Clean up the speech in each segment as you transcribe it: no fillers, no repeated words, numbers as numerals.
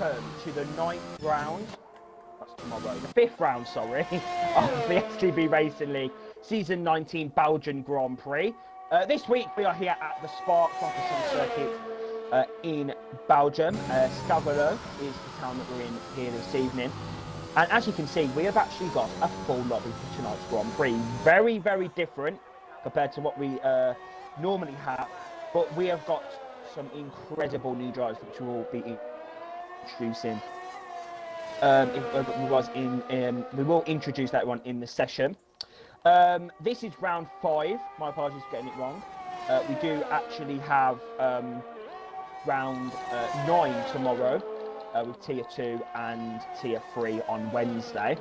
welcome to the 9th round. That's tomorrow. The 5th round, sorry, of the STB Racing League Season 19 Belgian Grand Prix. This week we are here at the Spa-Francorchamps circuit in Belgium. Stavelot is the town that we're in here this evening. And as you can see, we have actually got a full lobby for tonight's Grand Prix. Very, very different compared to what we normally have. But we have got some incredible new drivers which we will be introducing. We will introduce that one in the session. This is round 5. My apologies for getting it wrong. We do actually have round 9 tomorrow with Tier 2 and Tier 3 on Wednesday.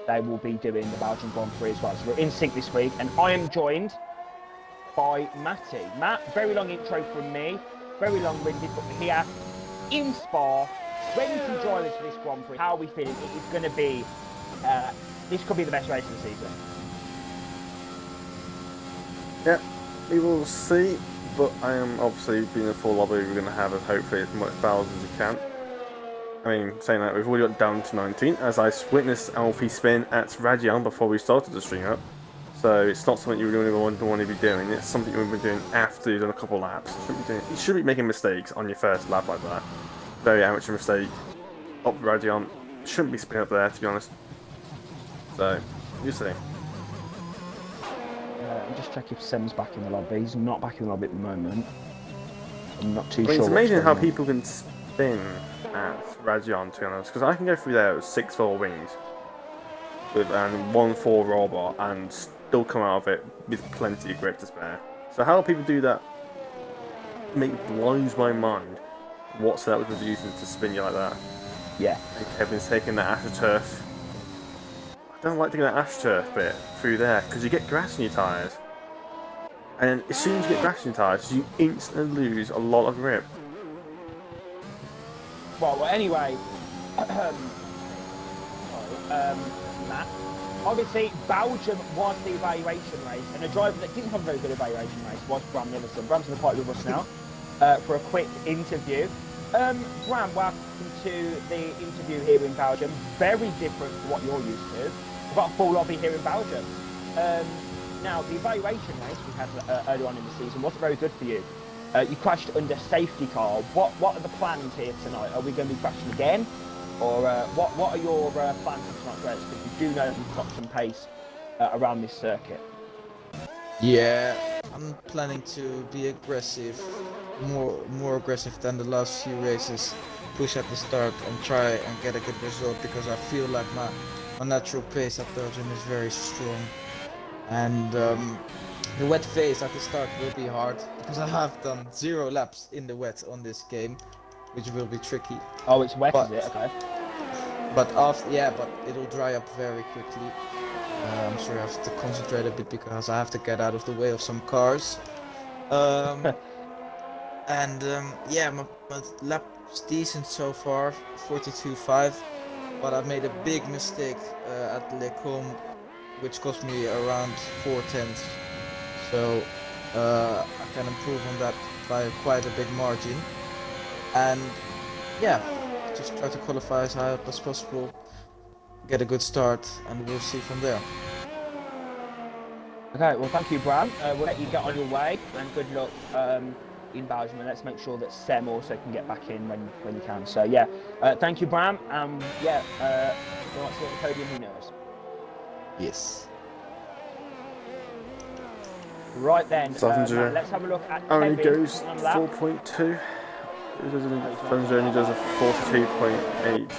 They will be doing the Belgian Grand Prix as well. So we're in sync this week, and I am joined by Matty. Matt, very long intro from me, very long-winded, but we're here in Spa, ready to join us for this Grand Prix. How are we feeling? It is going to be, this could be the best race of the season. Yeah, we will see, but I am obviously being a full lobby. We're going to have hopefully as much battles as we can. I mean, saying that, we've already got down to 19, as I witnessed Alfie spin at Radion before we started the stream up. So it's not something you really want to be doing. It's something you've been doing after you've done a couple of laps. You should be making mistakes on your first lap like that. Very amateur mistake. Up Radion. Shouldn't be spinning up there, to be honest. So, you see. I'll just check if Sem's back in the lobby. He's not back in the lobby at the moment. I'm not too sure. It's amazing how people can spin at Radion, to be honest. Because I can go through there with 6 4 wings. With 1 4 roll bar and still come out of it with plenty of grip to spare. So how people do that blows my mind. What setup was using to spin you like that? Yeah. And Kevin's taking that AstroTurf. I don't like taking that AstroTurf bit through there because you get grass in your tyres. And as soon as you get grass in your tyres, you instantly lose a lot of grip. Well, anyway, Matt, obviously Belgium won the evaluation race, and a driver that didn't have a very good evaluation race was Bram Nilsson. Bram's in the party with us now for a quick interview. Bram, welcome to the interview here in Belgium. Very different to what you're used to. We've got a full lobby here in Belgium. Now, the evaluation race we had earlier on in the season wasn't very good for you. You crashed under safety car. What are the plans here tonight? Are we going to be crashing again? Or what are your plans for tonight's race? Because you do know that we've got some pace around this circuit. Yeah, I'm planning to be aggressive, more aggressive than the last few races. Push at the start and try and get a good result, because I feel like my natural pace at Belgium is very strong. And the wet phase at the start will be hard, because I have done 0 laps in the wet on this game, which will be tricky. Oh, it's wet, is it? Okay. But but it'll dry up very quickly. I'm sure I have to concentrate a bit because I have to get out of the way of some cars. Yeah, my lap's decent so far, 42.5. But I made a big mistake at Les Combes, which cost me around 4/10. So I can improve on that by quite a big margin. And yeah, just try to qualify as high up as possible, get a good start, and we'll see from there. Okay, well, thank you, Bram. We'll let you get on your way, and good luck in Belgium, and let's make sure that Sem also can get back in when you can. So yeah, thank you, Bram. Yeah, we'll see what the podium, who knows. Yes. Right then, Savinger let's have a look at only Kevin goes on lap. 4.2. Savinger only does a 42.8.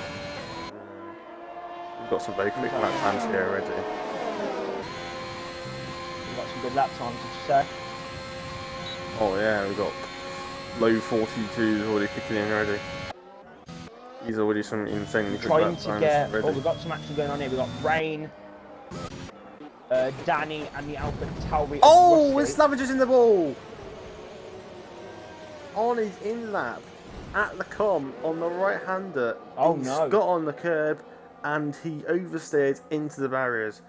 We've got some very quick lap times here already. We've got some good lap times, did you say? Oh yeah, we've got low 42s already kicking in already. He's already some insanely quick lap times already. Oh, we've got some action going on here. We've got Rain, Danny, and the Alpha Tauri. Oh, with Slavinger's in the ball! On his in lap, at the com, on the right-hander. Oh he's no. got on the curb, and he oversteered into the barriers.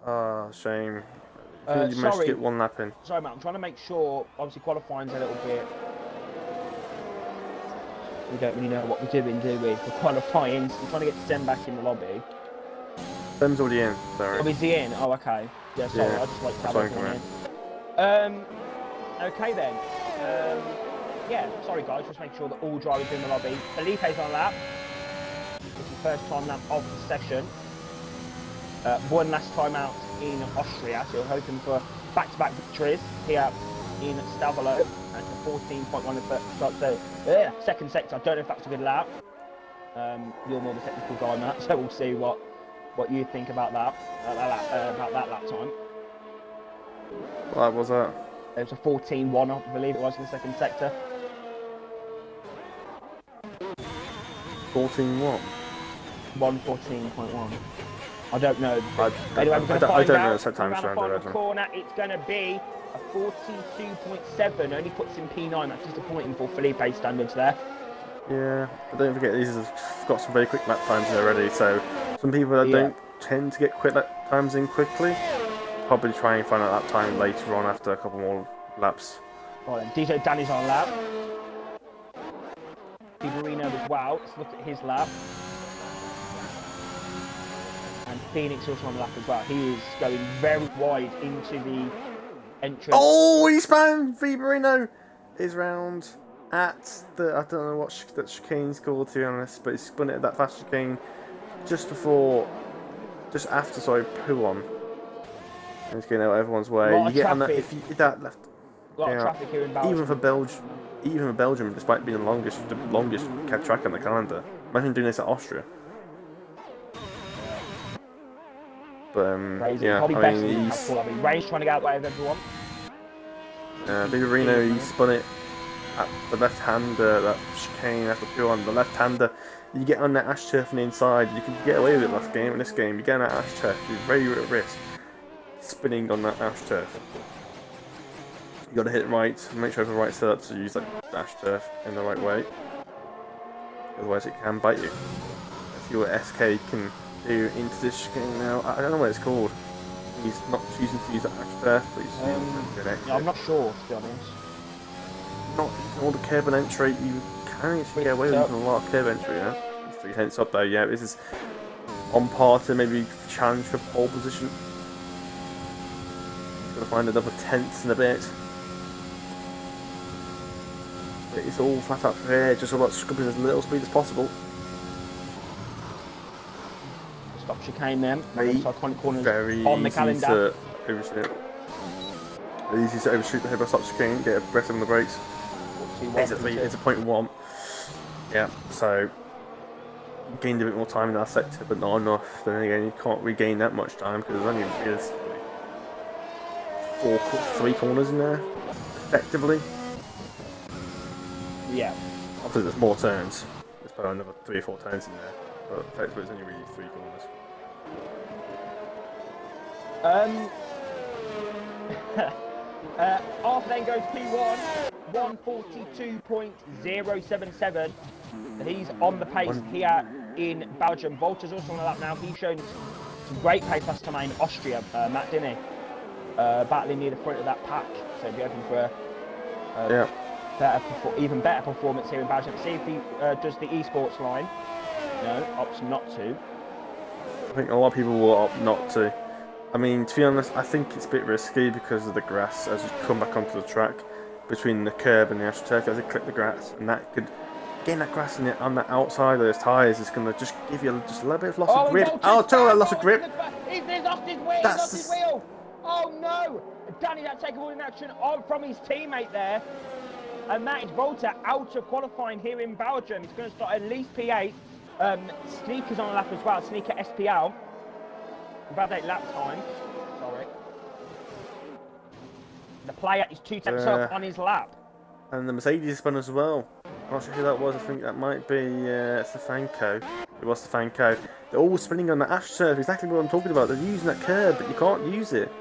Oh, shame. You managed to get 1 lap in. Sorry, Matt, I'm trying to make sure, obviously qualifying's a little bit we don't really know what we're doing, do we? For qualifying, so we're trying to get Sem back in the lobby. Sem's already in, sorry. Oh, is he in? Oh, okay. Yeah, sorry, Yeah, I just like to that's have fine, everyone in. Okay then. Yeah, sorry guys, just make sure that all drivers are in the lobby. Felipe's on a lap. It's the first time lap of the session. One last time out in Austria, so we're hoping for back-to-back victories here in Stavolo at the 14.1 of the second sector. I don't know if that's a good lap. You're more the technical guy, Matt, so we'll see what you think about that lap time. What was that? It was a 14.1, I believe it was, in the second sector. 14-1? 1:14.1. I don't know. Anyway, we're going to I find don't out. know the set times Around the around final the corner, it's going to be a 42.7. Only puts in P9. That's disappointing for Felipe standards there. Yeah, but don't forget these have got some very quick lap times in already, so some people that don't tend to get quick lap times in quickly probably try and find out that time later on after a couple more laps. Right then, DJ Danny's on lap. Viborino as well. Let's look at his lap. And Phoenix also on the lap as well. He is going very wide into the entrance. Oh, he spun Viborino! Is round at the, I don't know what that chicane's called, to be honest, but he spun it at that fast chicane just after, sorry, Pouon. And he's getting out everyone's way. You get on that, if you hit that left. A lot of traffic here in Belgium. Even for Belgium, despite being the longest track on the calendar. Imagine doing this at Austria. But yeah, I mean, Ray's trying to get out the way of everyone. Viborino, he spun it at the left hander, that chicane after Pouon, the left hander. You get on that AstroTurf on the inside, you can get away with it last game. In this game, you get on that AstroTurf, you're very at risk spinning on that AstroTurf. You got to hit it right, make sure you have the right setup to use that AstroTurf in the right way. Otherwise, it can bite you. If your SK can do into this chicane now, I don't know what it's called. He's not choosing to use that AstroTurf, but he's using an exit. Yeah, I'm not sure, to be honest. Not all the curb and entry, you can actually get away with using a lot of curb entry, you know? It's 3 tenths up there, yeah. This is on par to maybe challenge for pole position. He's going to find another tenth in a bit. It's all flat out here, just about scrubbing as little speed as possible. Stop chicane then. Iconic corners very on the easy calendar. To overshoot. Easy to overshoot the head by stop chicane, get a breath on the brakes. It's a 0.1. Yeah, so gained a bit more time in that sector, but not enough. Then again, you can't regain that much time because there's only three corners in there, effectively. Yeah. Obviously, there's more turns. There's probably another 3 or 4 turns in there, but effectively, it's only really 3 corners. Arthur then goes P1, 1:42.077. He's on the pace here in Belgium. Volta's also on the lap now. He's shown some great pace last time in Austria, Matt, didn't he? Battling near the front of that pack, so he'll be open for even better performance here in Belgium. See if he does the esports line. No, opts not to. I think a lot of people will opt not to. I mean, to be honest, I think it's a bit risky because of the grass as you come back onto the track between the curb and the AstroTurf. As you clip the grass, and that could getting that grass on the outside of those tyres is going to just give you just a little bit of loss of grip. Oh, totally loss of grip. He's lost his wheel. He's lost his wheel. Oh no! Danny, that takeable in action on from his teammate there. And that is Volta out of qualifying here in Belgium. He's going to start at least P8. Sneaker's on the lap as well. Sneaker SPL. Validate lap time. Sorry. The player is 2 tenths up on his lap. And the Mercedes spun as well. I'm not sure who that was. I think that might be Stefanko. It was Stefanko. They're all spinning on the AstroTurf. Exactly what I'm talking about. They're using that curb, but you can't use it.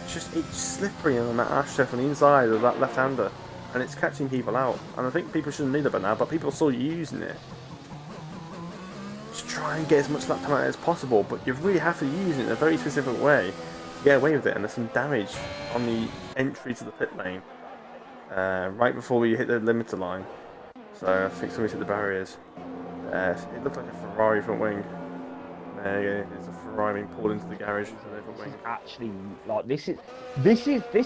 It's slippery on that AstroTurf on the inside of that left-hander. And it's catching people out. And I think people shouldn't need it by now, but people are still using it. Just try and get as much lap time out as possible, but you really have to use it in a very specific way to get away with it. And there's some damage on the entry to the pit lane right before we hit the limiter line. So I think somebody's hit the barriers. It looked like a Ferrari front wing. There you go. It's a Ferrari being pulled into the garage into the front This wing. is actually like this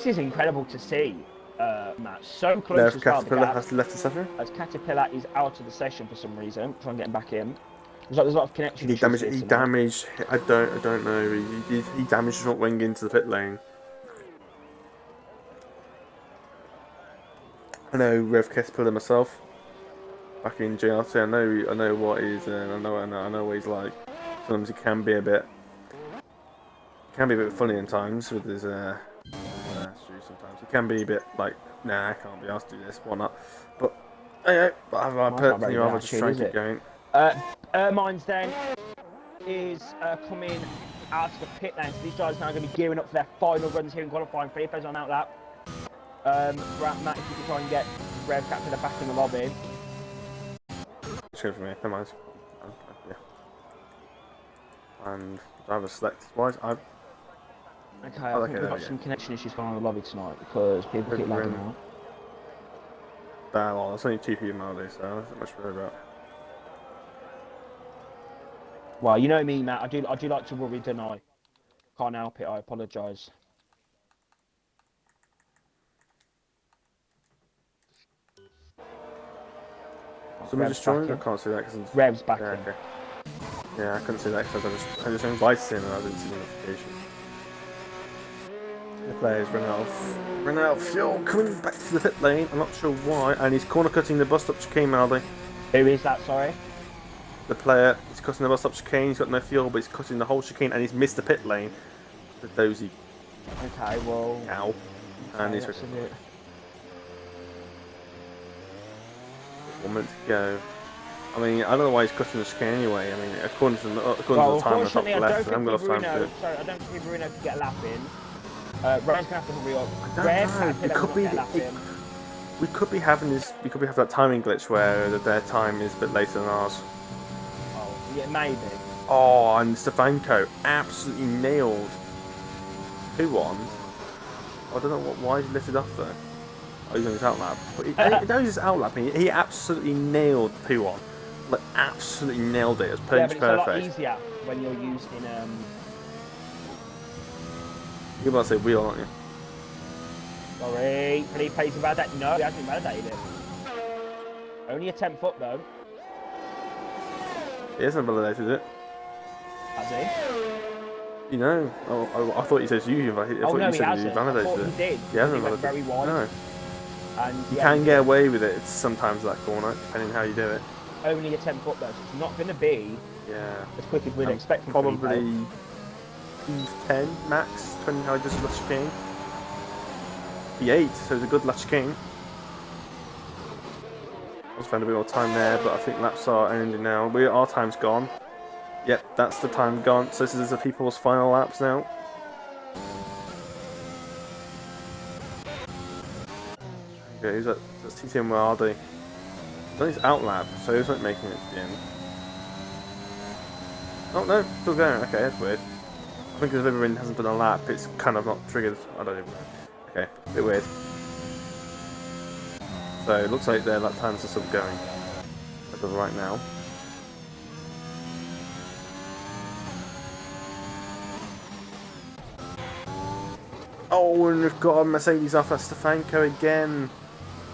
is incredible to see, Matt. So close Left as well. The Caterpillar gap, has left the session. as Caterpillar is out of the session for some reason. Try and get him back in. There's a lot of connection He issues damaged. here He tonight. damaged. I don't know. He damaged the front wing into the pit lane. I know Rev Caterpillar myself. Back in JRT, I know what he's. I know what he's like. Sometimes he can be a bit funny in times with his sometimes he can be a bit like, nah, I can't be asked to do this, whatnot. But anyway, I personally rather just try and keep going. Ermine's then is coming out of the pit lane, so these guys are now going to be gearing up for their final runs here in qualifying. Felipe's on out lap. Matt, if you can try and get Rev Caterpillar back in the lobby. It's good for me, never mind. Yeah. And driver select. Wise, I've. Okay, I think we've got some connection issues going on in the lobby tonight because people keep lagging out. Well, it's only 2 people nowadays, so there's not much to worry about. Well, you know me, Matt. I do like to worry, don't I? Can't help it. I apologise. Someone just joined. I can't see that because Rev's back in. Okay. Yeah, I couldn't see that because I just invited him and I didn't see the notification. The player's run out of fuel, coming back to the pit lane. I'm not sure why, and he's corner cutting the bus stop chicane, Maldy. Who is that? Sorry. The player is cutting the bus stop chicane. He's got no fuel, but he's cutting the whole chicane, and he's missed the pit lane. The dozy. Okay, well. Cow. And he's 1 minute to go. I mean, I don't know why he's cutting the chicane anyway. I mean, according to the time on the top left, I haven't got enough time to do it. Sorry, I don't think Bruno could get a lap in. Rev's gonna have to hurry up. We could be having that timing glitch where their time is a bit later than ours. Oh, yeah, maybe. Oh, and Stefanko absolutely nailed P1. I don't know why he lifted off though. Oh, he's on his outlap. But he knows his outlap. He absolutely nailed P1. Like, absolutely nailed it. It was perfect. It's a lot easier when you're using You're about to say wheel, aren't you? Sorry, Felipe's validated. No, he hasn't validated it. Only a 10 foot though. He hasn't validated it. Has he? You know, I thought you said you. I thought you said you validated it. He did. He hasn't validated validated it. Very wide. No. And you can get away with it sometimes that corner, depending on how you do it. Only a 10 foot though, so it's not going to be as quick as we'd expect. Probably P10 max, depending on how he does his latch king. P8, so it's a good latch king. I was spending a bit more time there, but I think laps are ending now. Our time's gone. Yep, that's the time gone. So this is the people's final laps now. Okay, who's that? That's TTM Wardy. He's on his outlap, so he's not making it to the end. Oh no, still going. Okay, that's weird. I think if everyone hasn't done a lap, it's kind of not triggered. I don't even know. Okay, a bit weird. So it looks like their lap times are still going as of right now. Oh, and we've got a Mercedes off at Stefanko again.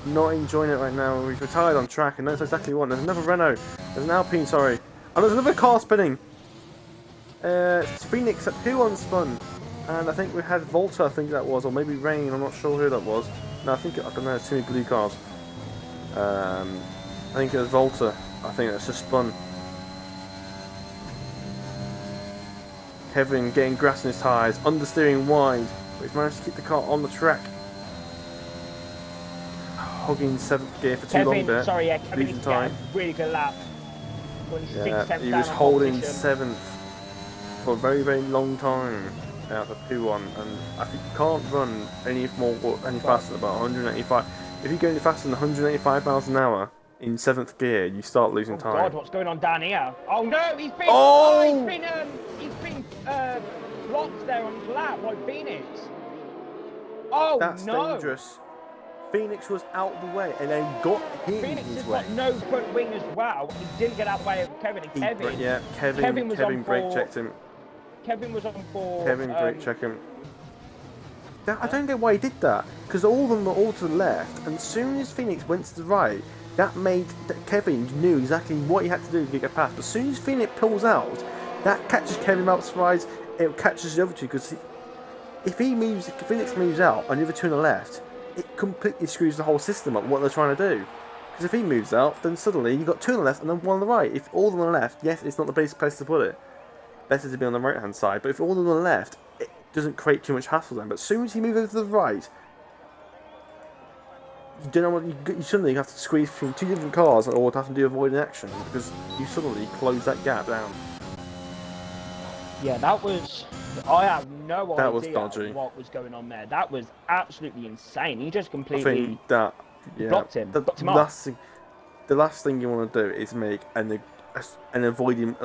Not enjoying it right now. We've retired on track, and that's exactly what. There's another Renault. There's an Alpine, sorry. And there's another car spinning. It's Phoenix at P1 spun. And I think we had Volta, I think that was, or maybe Rain, I'm not sure who that was. No, I don't know, it's too many blue cars. I think it was Volta. I think that's just spun. Kevin getting grass in his tyres, understeering wide. But he's managed to keep the car on the track. Hogging 7th gear for too long there. Sorry, yeah, Kevin needs to get a really good lap. Yeah, he was holding 7th for a very, very long time out of P1, and I think you can't run any faster than about 185. If you go any faster than 185 miles an hour in 7th gear, you start losing time. God, what's going on down here? Oh no, he's been he's been blocked there on his lap by Phoenix. Oh that's no! Dangerous. Phoenix was out the way and then got hit Phoenix his has way. got no front wing as well. He didn't get out the way of Kevin. And Kevin brake checked him. Kevin was on for. Kevin brake checked him. I don't get why he did that, because all of them were all to the left, and as soon as Phoenix went to the right, that Kevin knew exactly what he had to do to get past. But as soon as Phoenix pulls out, that catches Kevin by surprise. It catches the other two, because if Phoenix moves out and the other two on the left, it completely screws the whole system up. What they're trying to do, because if he moves out, then suddenly you've got two on the left and then one on the right. If all of them on the left, yes, it's not the best place to put it. Better to be on the right hand side. But if all of them on the left, it doesn't create too much hassle then. But as soon as you move over to the right, you don't know what you suddenly have to squeeze between two different cars or have to do avoiding action, because you suddenly close that gap down. Yeah, that was. I have no That was idea dodgy. what was going on there. That was absolutely insane. He just I completely think that blocked him. The Blocked him off. last thing you want to do is make an avoiding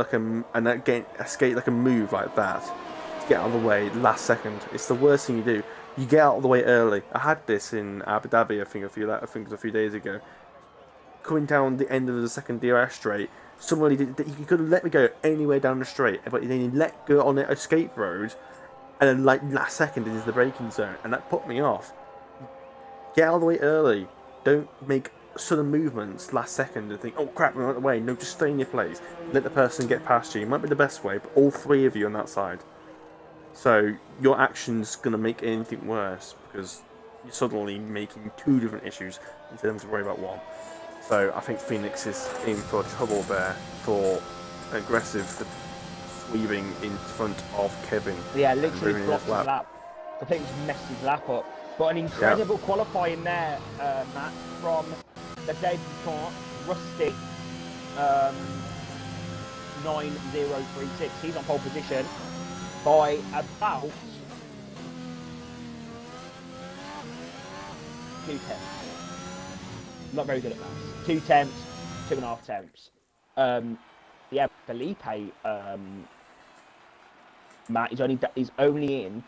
escape like a move like that to get out of the way last second. It's the worst thing you do. You get out of the way early. I had this in Abu Dhabi. I think it was a few days ago. Coming down the end of the second DRS straight, somebody he could have let me go anywhere down the straight, but then he let go on the escape road, and then like last second is the braking zone, and that put me off. Get out of the way early. Don't make sudden movements last second and think, oh crap, we're out of the way. No, just stay in your place. Let the person get past you. It might be the best way, but all three of you on that side. So your action's gonna make anything worse, because you're suddenly making two different issues instead of having to worry about one. So I think Phoenix is in for trouble there for aggressive weaving in front of Kevin. Yeah, literally ruining blocked his his lap. I think it's messed his lap up. But an incredible qualifying there, Matt, from the debutant, Rusty, 9036. He's on pole position by about 2 tenths. Not very good at maths. 2 tenths, 2.5 tenths. Yeah, Felipe, Matt, he's only in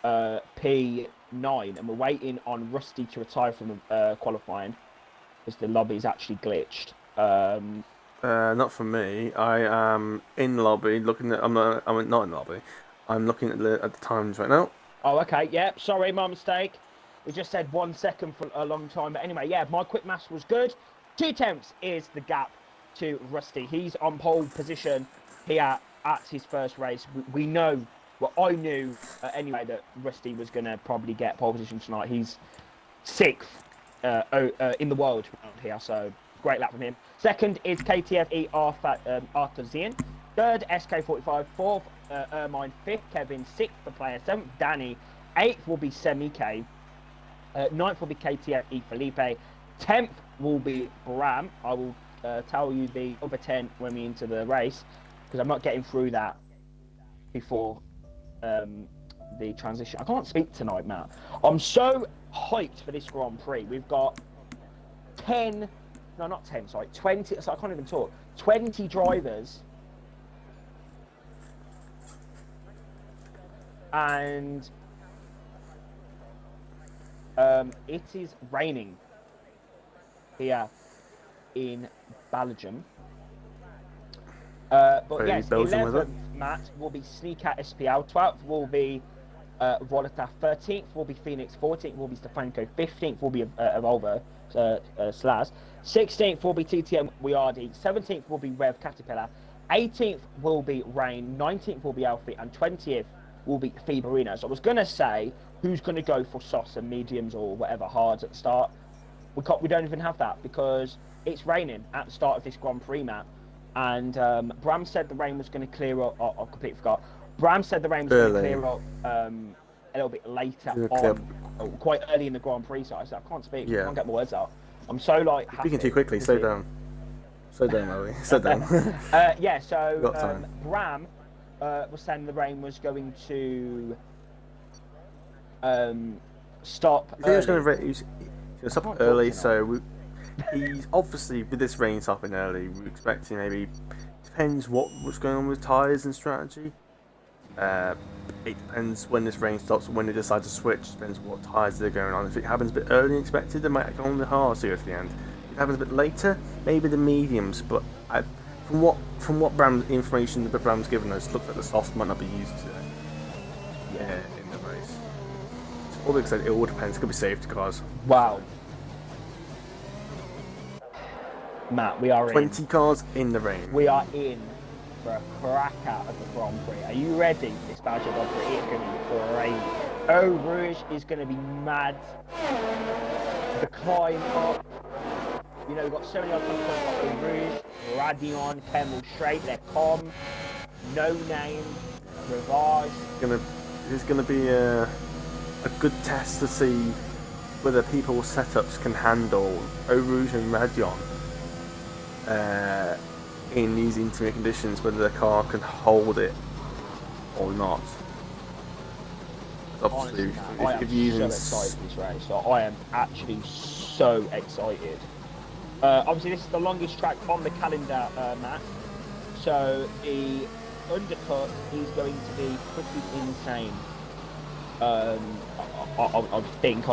P9, and we're waiting on Rusty to retire from qualifying because the lobby's actually glitched. Not for me. I am in the lobby looking at. I'm not in the lobby. I'm looking at the times right now. Oh, okay. Yeah, sorry, my mistake. We just said 1 second for a long time, but anyway, yeah, my quick maths was good. 2 tenths is the gap to Rusty. He's on pole position here at his first race. We know. Well, I knew anyway that Rusty was going to probably get pole position tonight. He's 6th in the world around here, so great lap from him. Second is KTFE Artesian. Third, SK45. Fourth, Ermine. Fifth, Kevin. Sixth, the player. Seventh, Danny. Eighth will be Semi-K. Ninth will be KTFE Felipe. 10th will be Bram. I will tell you the other 10 when we into the race, because I'm not getting through that before the transition. I can't speak tonight, Matt. I'm so hyped for this Grand Prix. We've got 20, so I can't even talk. 20 drivers, and it is raining here in Belgium. But yes, Belgian 11th, weather? Matt, will be Sneaker SPL. 12th will be Volata. 13th will be Phoenix. 14th will be Stefanko. 15th will be Evolvo, Slaz. 16th will be TTM Wiardi. 17th will be Rev Caterpillar. 18th will be Rain. 19th will be Alfie. And 20th will be Fiberino. So I was going to say who's going to go for softs and mediums or whatever hards at the start. We don't even have that because it's raining at the start of this Grand Prix, Matt. And Bram said the rain was going to clear up. I completely forgot. Bram said the rain was going to clear up a little bit later on, quite early in the Grand Prix. So I said, I can't speak. I can't get my words out. I'm so like happy. Speaking too quickly. Slow down. Slow down, Ellie. Slow down. Yeah. So Bram was saying the rain was going to stop. I think it's going to stop early. So he's obviously, with this rain stopping early, we're expecting maybe, depends what's going on with tyres and strategy. It depends when this rain stops, when they decide to switch. Depends what tyres they're going on. If it happens a bit earlier than expected, they might go on the hards here at the end. If it happens a bit later, maybe the mediums. But from what brand information the brand's given us, looks like the softs might not be used today. Yeah, in the race. So all they said, it all depends. It could be safety cars. Wow. Matt, we are 20 cars in the rain. We are in for a crack out of the Grand Prix. Are you ready for this Belgian Grand Prix? It's going to be great. Eau Rouge is going to be mad. The climb up. You know, we've got so many other countries like Eau Rouge, Radion, Kemmel Straight, they're calm. No Name, Rivage. It's going to be a good test to see whether people's setups can handle Eau Rouge and Radion. In these intermittent conditions, whether the car can hold it or not. Obviously, honestly, I am so excited for this race. So I am actually so excited. Obviously, this is the longest track on the calendar, Matt. So the undercut is going to be pretty insane. I think,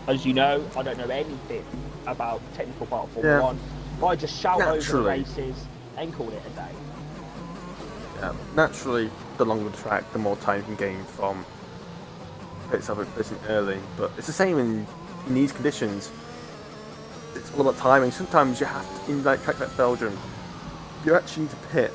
as you know, I don't know anything about the technical part of Formula 1. But I just shout over the races and call it a day. Yeah, naturally, the longer the track, the more time you can gain from pits up and pitting early. But it's the same in these conditions. It's all about timing. Sometimes you have to, in like track like Belgium, you actually need to pit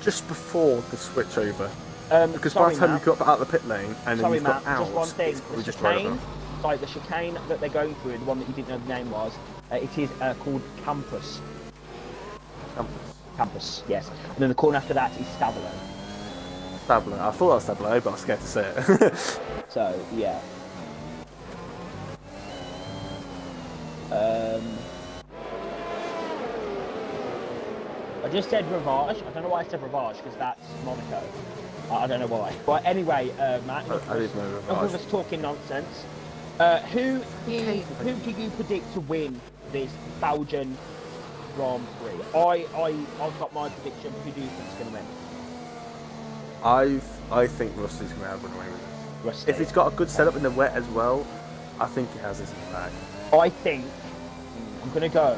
just before the switch over. Because by the time you got out of the pit lane and then you've got out, just one thing. it's probably just chicane, like the chicane that they're going through, the one that you didn't know the name was, it is called Campus. Campus, yes. And then the corner after that is Stabilo. Stabilo. I thought that was Stabilo, but I was scared to say it. So, yeah. I just said Rivage. I don't know why I said Rivage, because that's Monaco. I don't know why. But anyway, Matt, I didn't know enough of us talking nonsense. Who do you predict to win this Belgian Grand Prix? I've got my prediction. Who do you think is going to win? I think Rusty's going to have one away with this. Rusty. If he's got a good setup in the wet as well, I think he has this in the bag. I think I'm going to go.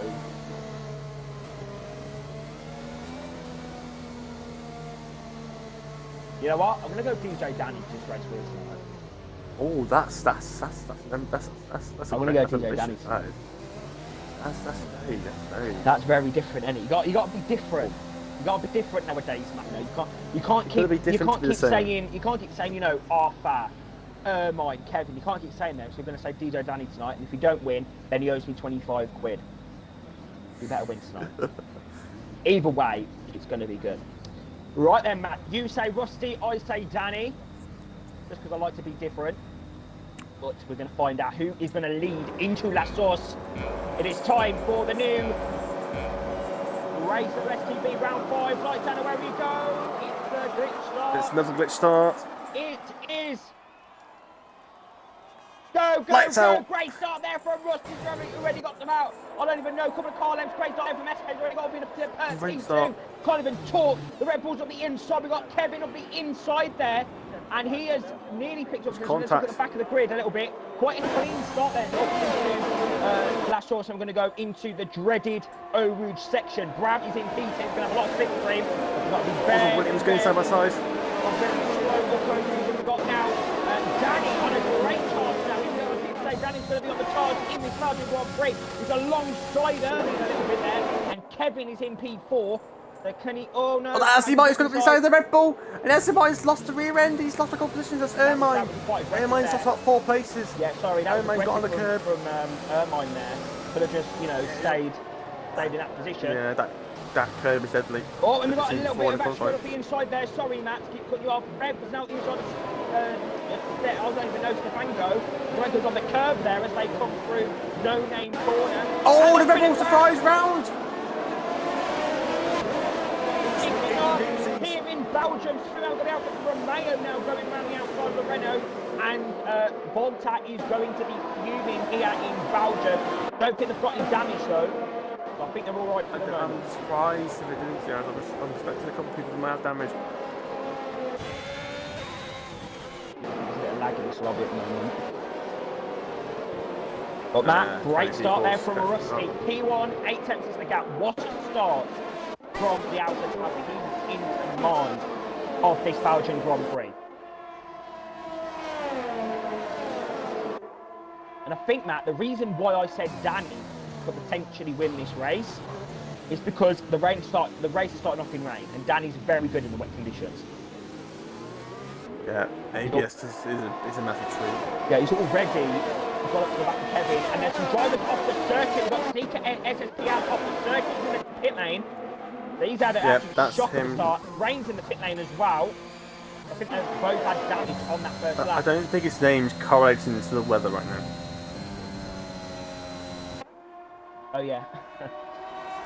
You know what? I'm going to go DJ Danny to this race with tonight. Oh, that's I'm going to go DJ Danny tonight. That's very different, isn't it? You got to be different. You got to be different nowadays, man. You can't keep saying, you know, Arthur, Ermine, Kevin. You can't keep saying them. So you're going to say DJ Danny tonight, and if you don't win, then he owes me 25 quid. You better win tonight. Either way, it's going to be good. Right then, Matt. You say Rusty, I say Danny. Just because I like to be different. But we're going to find out who is going to lead into La Source. It is time for the new race of STB round 5. Lights down where we go. It's the glitch start. It's another glitch start. It is. Go, Lights out. Great start there from Rusty. He's already got them out. I don't even know. A couple of car lengths. Great start there from SK. He's already got to be the team. Can't even talk. The Red Bulls on the inside. We've got Kevin on the inside there. And he has nearly picked up position at the back of the grid a little bit. Quite a clean start there. Last short, so I'm going to go into the dreaded Eau Rouge section. Brab is in P10. He's going to have a lot of stick for him. He's got to be very, Williams going side by side. We've got now Danny on a great charge now. Even though I think say Danny's going to be on the charge in this Belgian Grand Prix. He's alongside early a little bit there. And Kevin is in P4. So can he? Oh no! Oh, Asliboy's going to be inside the Red Bull, and Asliboy's lost the rear end. He's lost a couple positions. That's Ermine. Ermine's lost about 4 places. Yeah, sorry, that Ermine's got on the curb from Ermine there. Could have just, you know, stayed in that position. Yeah, that curb is deadly. Oh, and we've got a little bit of action up the inside there. Sorry, Matt, to keep cutting you off. Rev is now inside. I don't even know Stefango. Stefango's on the curb there as they come through No Name corner. Oh, the Red Bull surprise round! Here in Belgium, Schumacher got out from Romeo now going round the outside of the Renault, and Volta is going to be fuming here in Belgium. Don't think they've got any damage though. I think they're all right for the moment. I'm surprised if they didn't. Yeah, I'm expecting a couple of people to might have damage. lag in this lobby at the moment. But Matt, great start there from Rusty. P1, 8 tenths is the gap. What a start from the outside traffic. He was in command of this Belgian Grand Prix. And I think, Matt, the reason why I said Danny could potentially win this race is because the race is starting off in rain, and Danny's very good in the wet conditions. Yeah, ABS is a massive treat. Yeah, he's already got up to the back of Kevin, and there's some drivers off the circuit. We've got Sneaker SSP out off the circuit in the pit lane. These had an shock at the start. Rain's in the pit lane as well. I think they've both had damage on that first lap. I don't think his name's correlating to the weather right now. Oh yeah.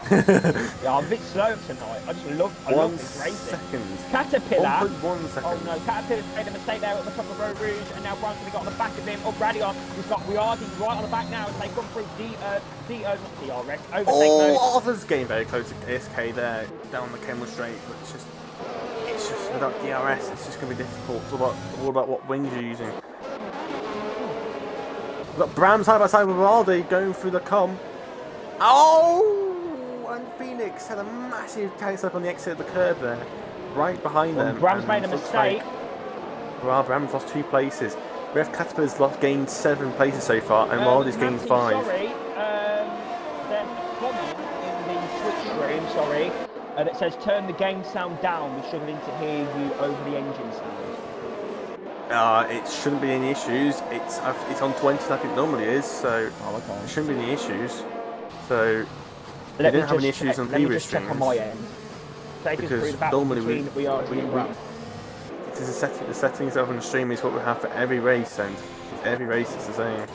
Yeah, I'm a bit slow tonight. I love this racing. Caterpillar. 1 second. Oh no, Caterpillar's made a mistake there at the top of Road Rouge, and now Brian's going to get on the back of him. Oh, Radion, he's got Riardi right on the back now as they come through DRS, overtake mode. Arthur's getting very close to SK there, down the Kemmel Straight, but it's just without DRS, it's just going to be difficult. It's all about what wings you're using. We've got Bram side by side with Riardi going through the com. Oh! And Phoenix had a massive tail slip on the exit of the curb there, right behind them. Bram's made a mistake. Well, Bram's lost 2 places. Rev Caterpillar's gained 7 places so far, and Riardi's gained 5. Sorry, there's a comment in the Twitch stream, that says turn the game sound down. We're struggling to hear you over the engine sound. It shouldn't be any issues. It's on 20 like it normally is, so it shouldn't be any issues. So we didn't have any issues on previous streams. Check on my end. Because normally the settings of the stream is what we have for every race, and every race is the same.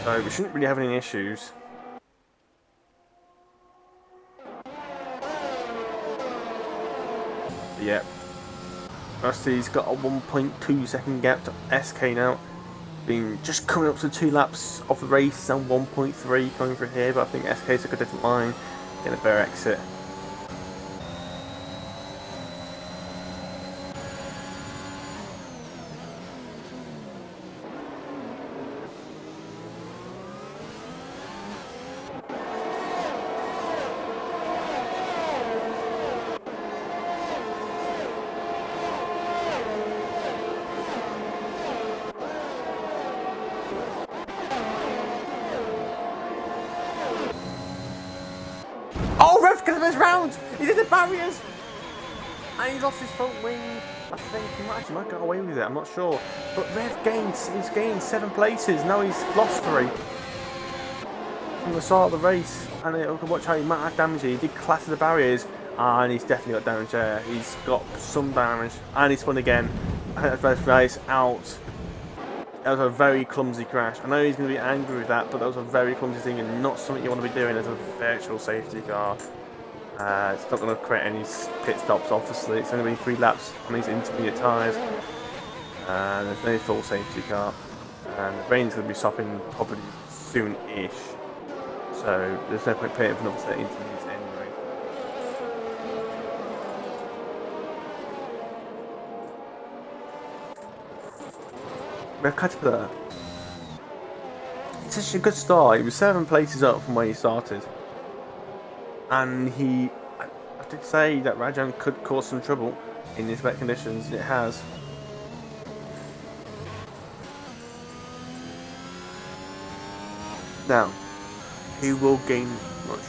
So we shouldn't really have any issues. But yeah, Rusty's got a 1.2 second gap to SK now. Been just coming up to 2 laps of the race and 1.3 coming through here, but I think SK took a different line, get a better exit. Round! He did the barriers! And he lost his front wing. I think he might get away with it, I'm not sure. But Rev he's gained 7 places, now he's lost 3. From the start of the race. And watch how he might have damage here. He did clatter the barriers, and he's definitely got damage there. He's got some damage, and he spun again. Rev race out. That was a very clumsy crash. I know he's going to be angry with that, but that was a very clumsy thing and not something you want to be doing as a virtual safety car. It's not going to create any pit stops, obviously. It's only been 3 laps on these intermediate tyres. There's no full safety car. And the rain's going to be stopping probably soon-ish. So there's no point paying for another set of intermediates anyway. Rev Caterpillar. It's actually a good start. He was 7 places up from where he started. And I did say that Rajan could cause some trouble in these wet conditions, and it has. Now, who will gain much?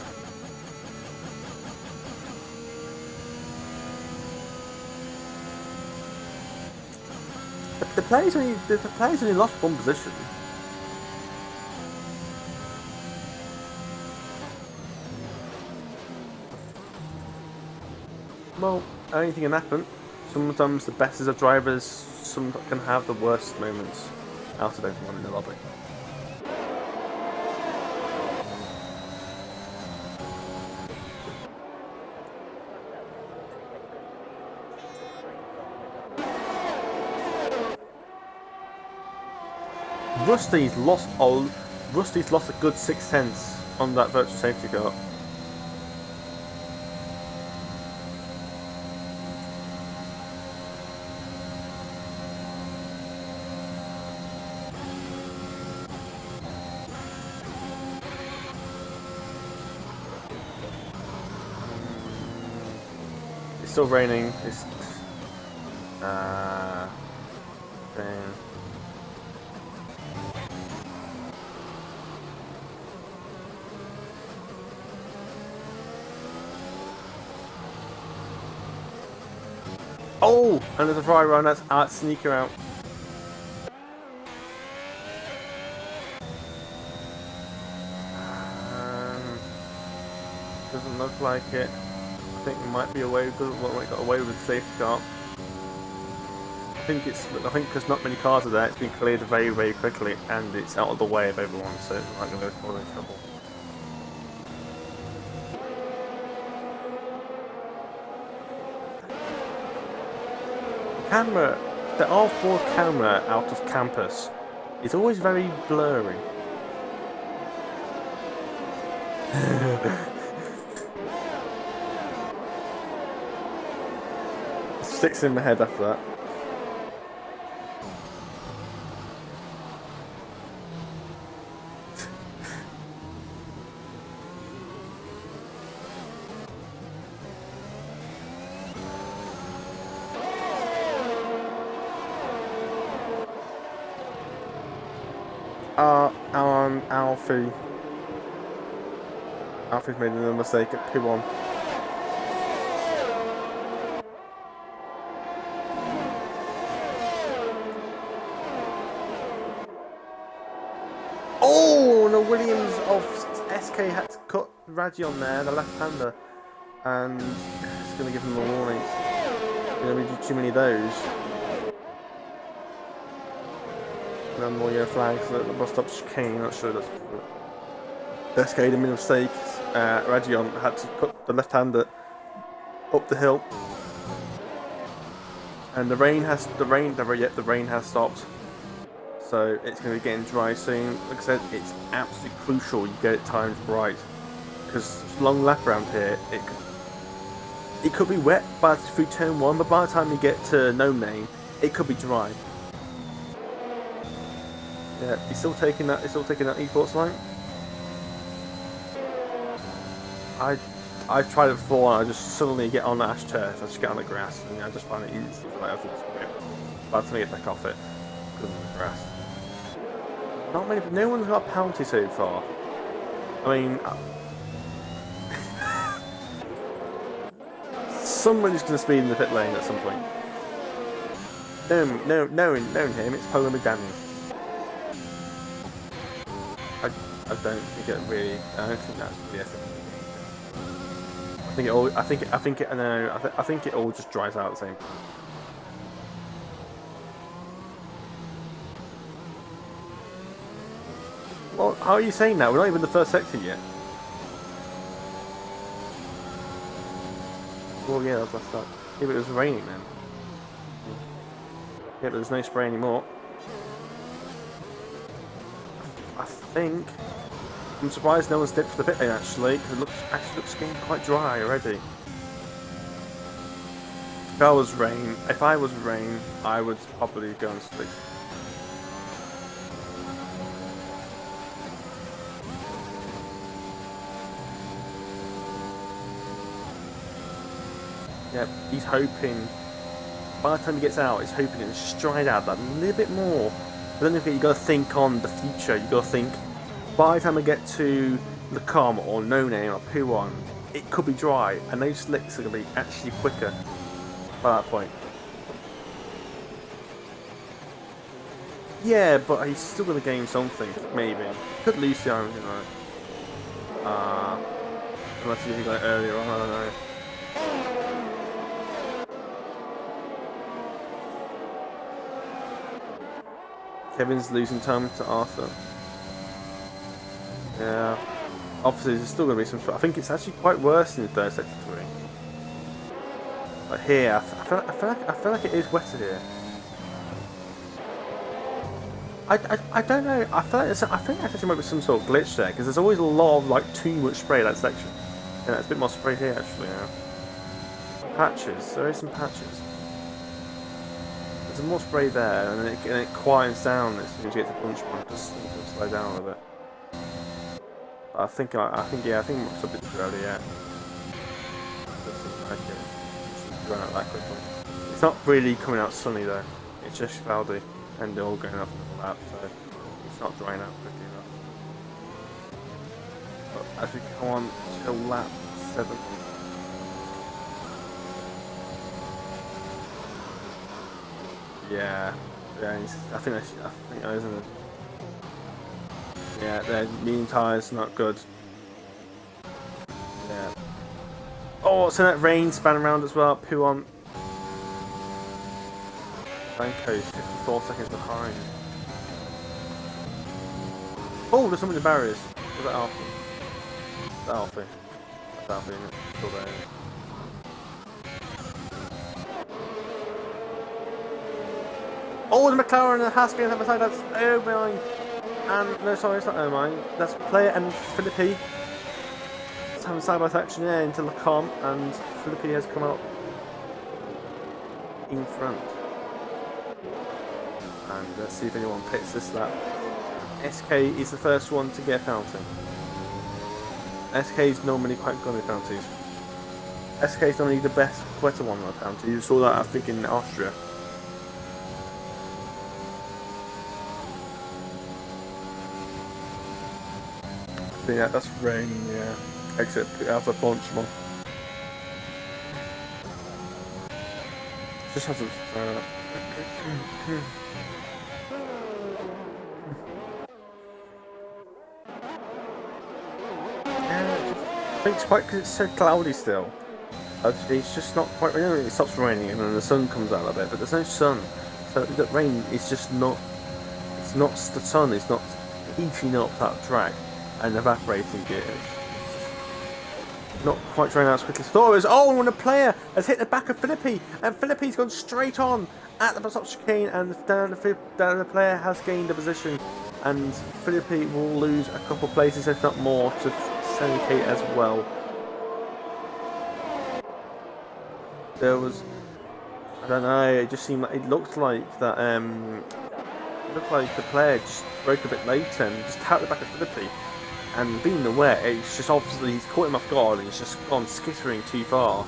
The players only lost 1 position. Well, anything can happen. Sometimes the best of drivers some can have the worst moments out of everyone in the lobby. Rusty's lost a good 6 tenths on that virtual safety car. it's still raining. It's rain. Oh, and there's a fry run. That's Art Sneaker out. Doesn't look like it. I think it might be away because we got away with the safety car. I think because not many cars are there, it's been cleared very, very quickly, and it's out of the way of everyone, so it's not going to fall in trouble. Camera, the R4 camera out of campus is always very blurry. Sticks in my head after that. Alfie's made another mistake at P1. Oh, no, Williams of SK had to cut Rajion there, the left-hander, and it's going to give him a warning. Going to be too many of those. No more yellow flags at the bus stop chicane. Not sure that's the SK made a mistake. Rajion had to cut the left-hander up the hill, and the rain has stopped. So it's going to be getting dry soon. Like I said, it's absolutely crucial you get it timed right, because long lap around here, it could be wet through turn 1, but by the time you get to no name, it could be dry. Yeah, he's still taking that esports line. I tried it before, and I just suddenly get on the ash turf. I just get on the grass, and I just find it easy. Like, I think it's weird. By the time I get back off it, because of the grass. Not many, no one's got a penalty so far. I mean, somebody's going to speed in the pit lane at some point. Knowing him, it's Polo McDaniel. I don't think it really. I don't think that's the essence. I think it all just dries out at the same time. Well, how are you saying that? We're not even in the first sector yet. Well, yeah, that's that. Yeah, but it was raining then. Yeah, but there's no spray anymore. I think. I'm surprised no one's dipped for the pit lane actually, because it looks getting quite dry already. If I was rain, I would probably go and stick. Yep, he's hoping. By the time he gets out, he's hoping to stride out that little bit more. But then you got to think on the future. You got to think. By the time I get to Lacombe or No Name or P1, it could be dry, and those slicks are going to be actually quicker by that point. Yeah, but he's still going to gain something, maybe. Could lose the iron, you know. Unless he got it earlier on, I don't know. Kevin's losing time to Arthur. Yeah, obviously there's still going to be some. I think it's actually quite worse in the third sector 3. But here, I feel like it is wetter here. I don't know. I think actually might be some sort of glitch there, because there's always a lot of like too much spray in that section. Yeah, it's a bit more spray here actually now. Patches. There is some patches. There's more spray there, and it quiets down as soon as you get to punch one. Just slow down a little bit. I think it's a bit too early yet. drying out that quickly. It's not really coming out sunny though. It's just cloudy, and they're all going off in the lap, so it's not drying out quickly enough. But as we come on to lap 7. Yeah, I think that isn't it. Yeah, their medium tyres not good. Yeah. Oh, so that rain span around as well. Poo on. Franco's 54 seconds behind. Oh, there's someone in the barriers. Was that Alfie? Is that Alfie? That's Alfie, isn't it? Still there. Oh, the McLaren and the Haas going side. That's oh mine. And no, sorry, it's not oh mine. That's Player and Philippi. Let's have a side by side action there into Lacombe, and Philippi has come out in front. And let's see if anyone picks this lap. SK is the first one to get a penalty. SK is normally quite good at penalties. SK is normally the better one on a penalty. You saw that, I think, in Austria. So yeah, that's rain, yeah. Exit out of launch one. Just has a. I think it's quite because it's so cloudy still. It's just not quite raining. It stops raining and then the sun comes out a bit, but there's no sun. So the rain is just not. It's not the sun. It's not heating up that track and evaporating it. It's not quite draining out as quickly as I thought it was. Oh, and a player has hit the back of Philippi, and Philippi's gone straight on at the top chicane, and the player has gained a position, and Philippi will lose a couple of places, if not more, to Senikate as well. There was, I don't know, it just seemed like, it looked like that, it looked like the player just broke a bit later and just tapped the back of Philippi. And being aware, it's just obviously he's caught him off guard and he's just gone skittering too far.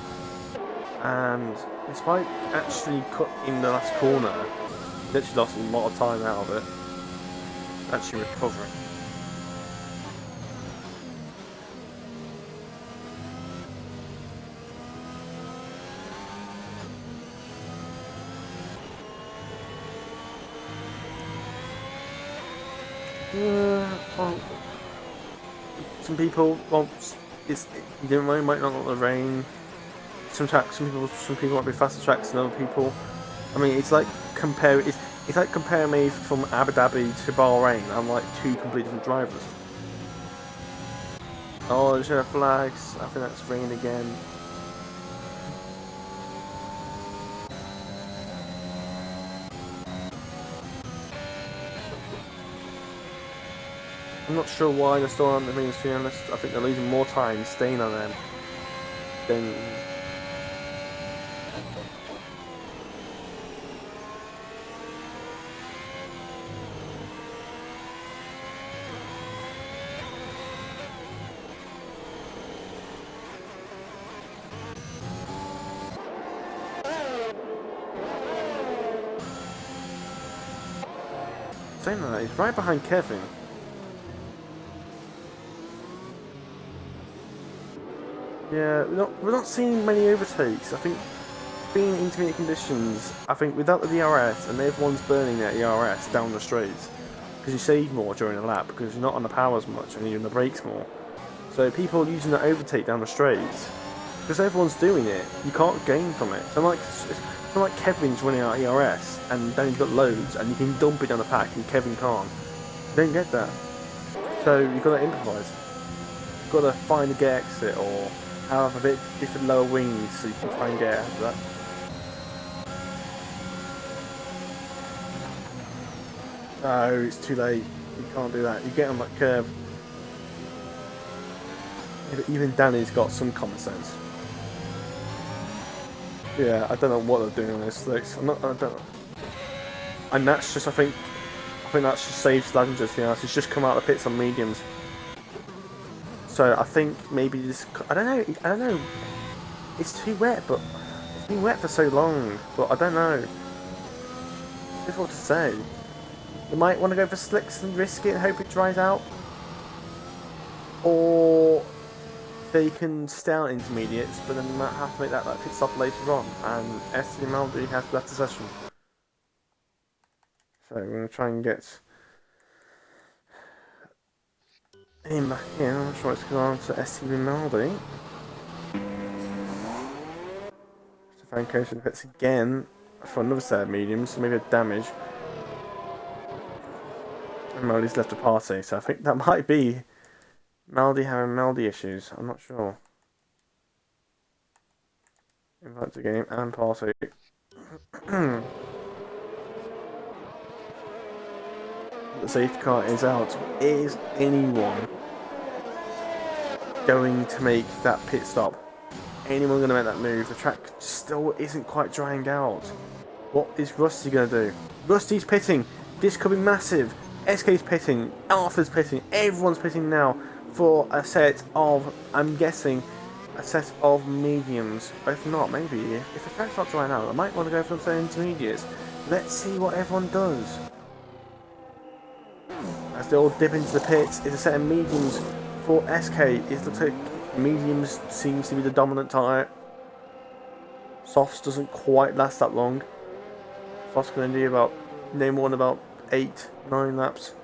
And despite actually cut in the last corner, he literally lost a lot of time out of it. Actually recovering. Well, some people, well, you might not like the rain. Some people might be faster tracks than other people. I mean, it's like comparing me from Abu Dhabi to Bahrain. I'm like two completely different drivers. Oh, there's no flags. I think that's rain again. I'm not sure why they're still on the mains, to be honest. I think they're losing more time staying on them than. Saying that, he's right behind Kevin. Yeah, we're not seeing many overtakes. I think being intermediate conditions, I think without the DRS and everyone's burning their ERS down the straights, because you save more during a lap because you're not on the power as much and you're on the brakes more. So people using the overtake down the straights, because everyone's doing it, you can't gain from it. So it's not like Kevin's running out ERS and then he's got loads and you can dump it down the pack and Kevin can't. You don't get that. So you've got to improvise. You've got to find a get exit or have a bit different lower wings so you can try and get out of that. No, it's too late. You can't do that. You get on that curve. Even Danny's got some common sense. Yeah, I don't know what they're doing on this. I don't know. And that's just, I think that's just saves Lavender, to be honest. He's just come out of the pits on mediums. So I think maybe this. I don't know. It's too wet, but It's been wet for so long, but I don't know. Difficult to say. You might want to go for slicks and risk it and hope it dries out. Or they can stay out intermediates, but then they might have to make that pit stop later on. And STB has left the session. So we're going to try and get him back in. I'm not sure it's going on to STB Maldi. Franco should hits again for another set of mediums, so maybe a damage. And Maldi's left the party, so I think that might be Maldi having Maldi issues. I'm not sure. Invite to game and party. The safety car is out. Is anyone going to make that pit stop? Anyone going to make that move? The track still isn't quite drying out. What is Rusty going to do? Rusty's pitting. This could be massive. SK's pitting. Arthur's pitting. Everyone's pitting now for a set of, I'm guessing, a set of mediums. Or if not, maybe. If the track's not drying out, I might want to go for some intermediates. Let's see what everyone does. As they all dip into the pits, it's a set of mediums for SK. It looks like mediums seems to be the dominant tyre. Softs doesn't quite last that long. Softs going to do about, no more than about 8-9 laps.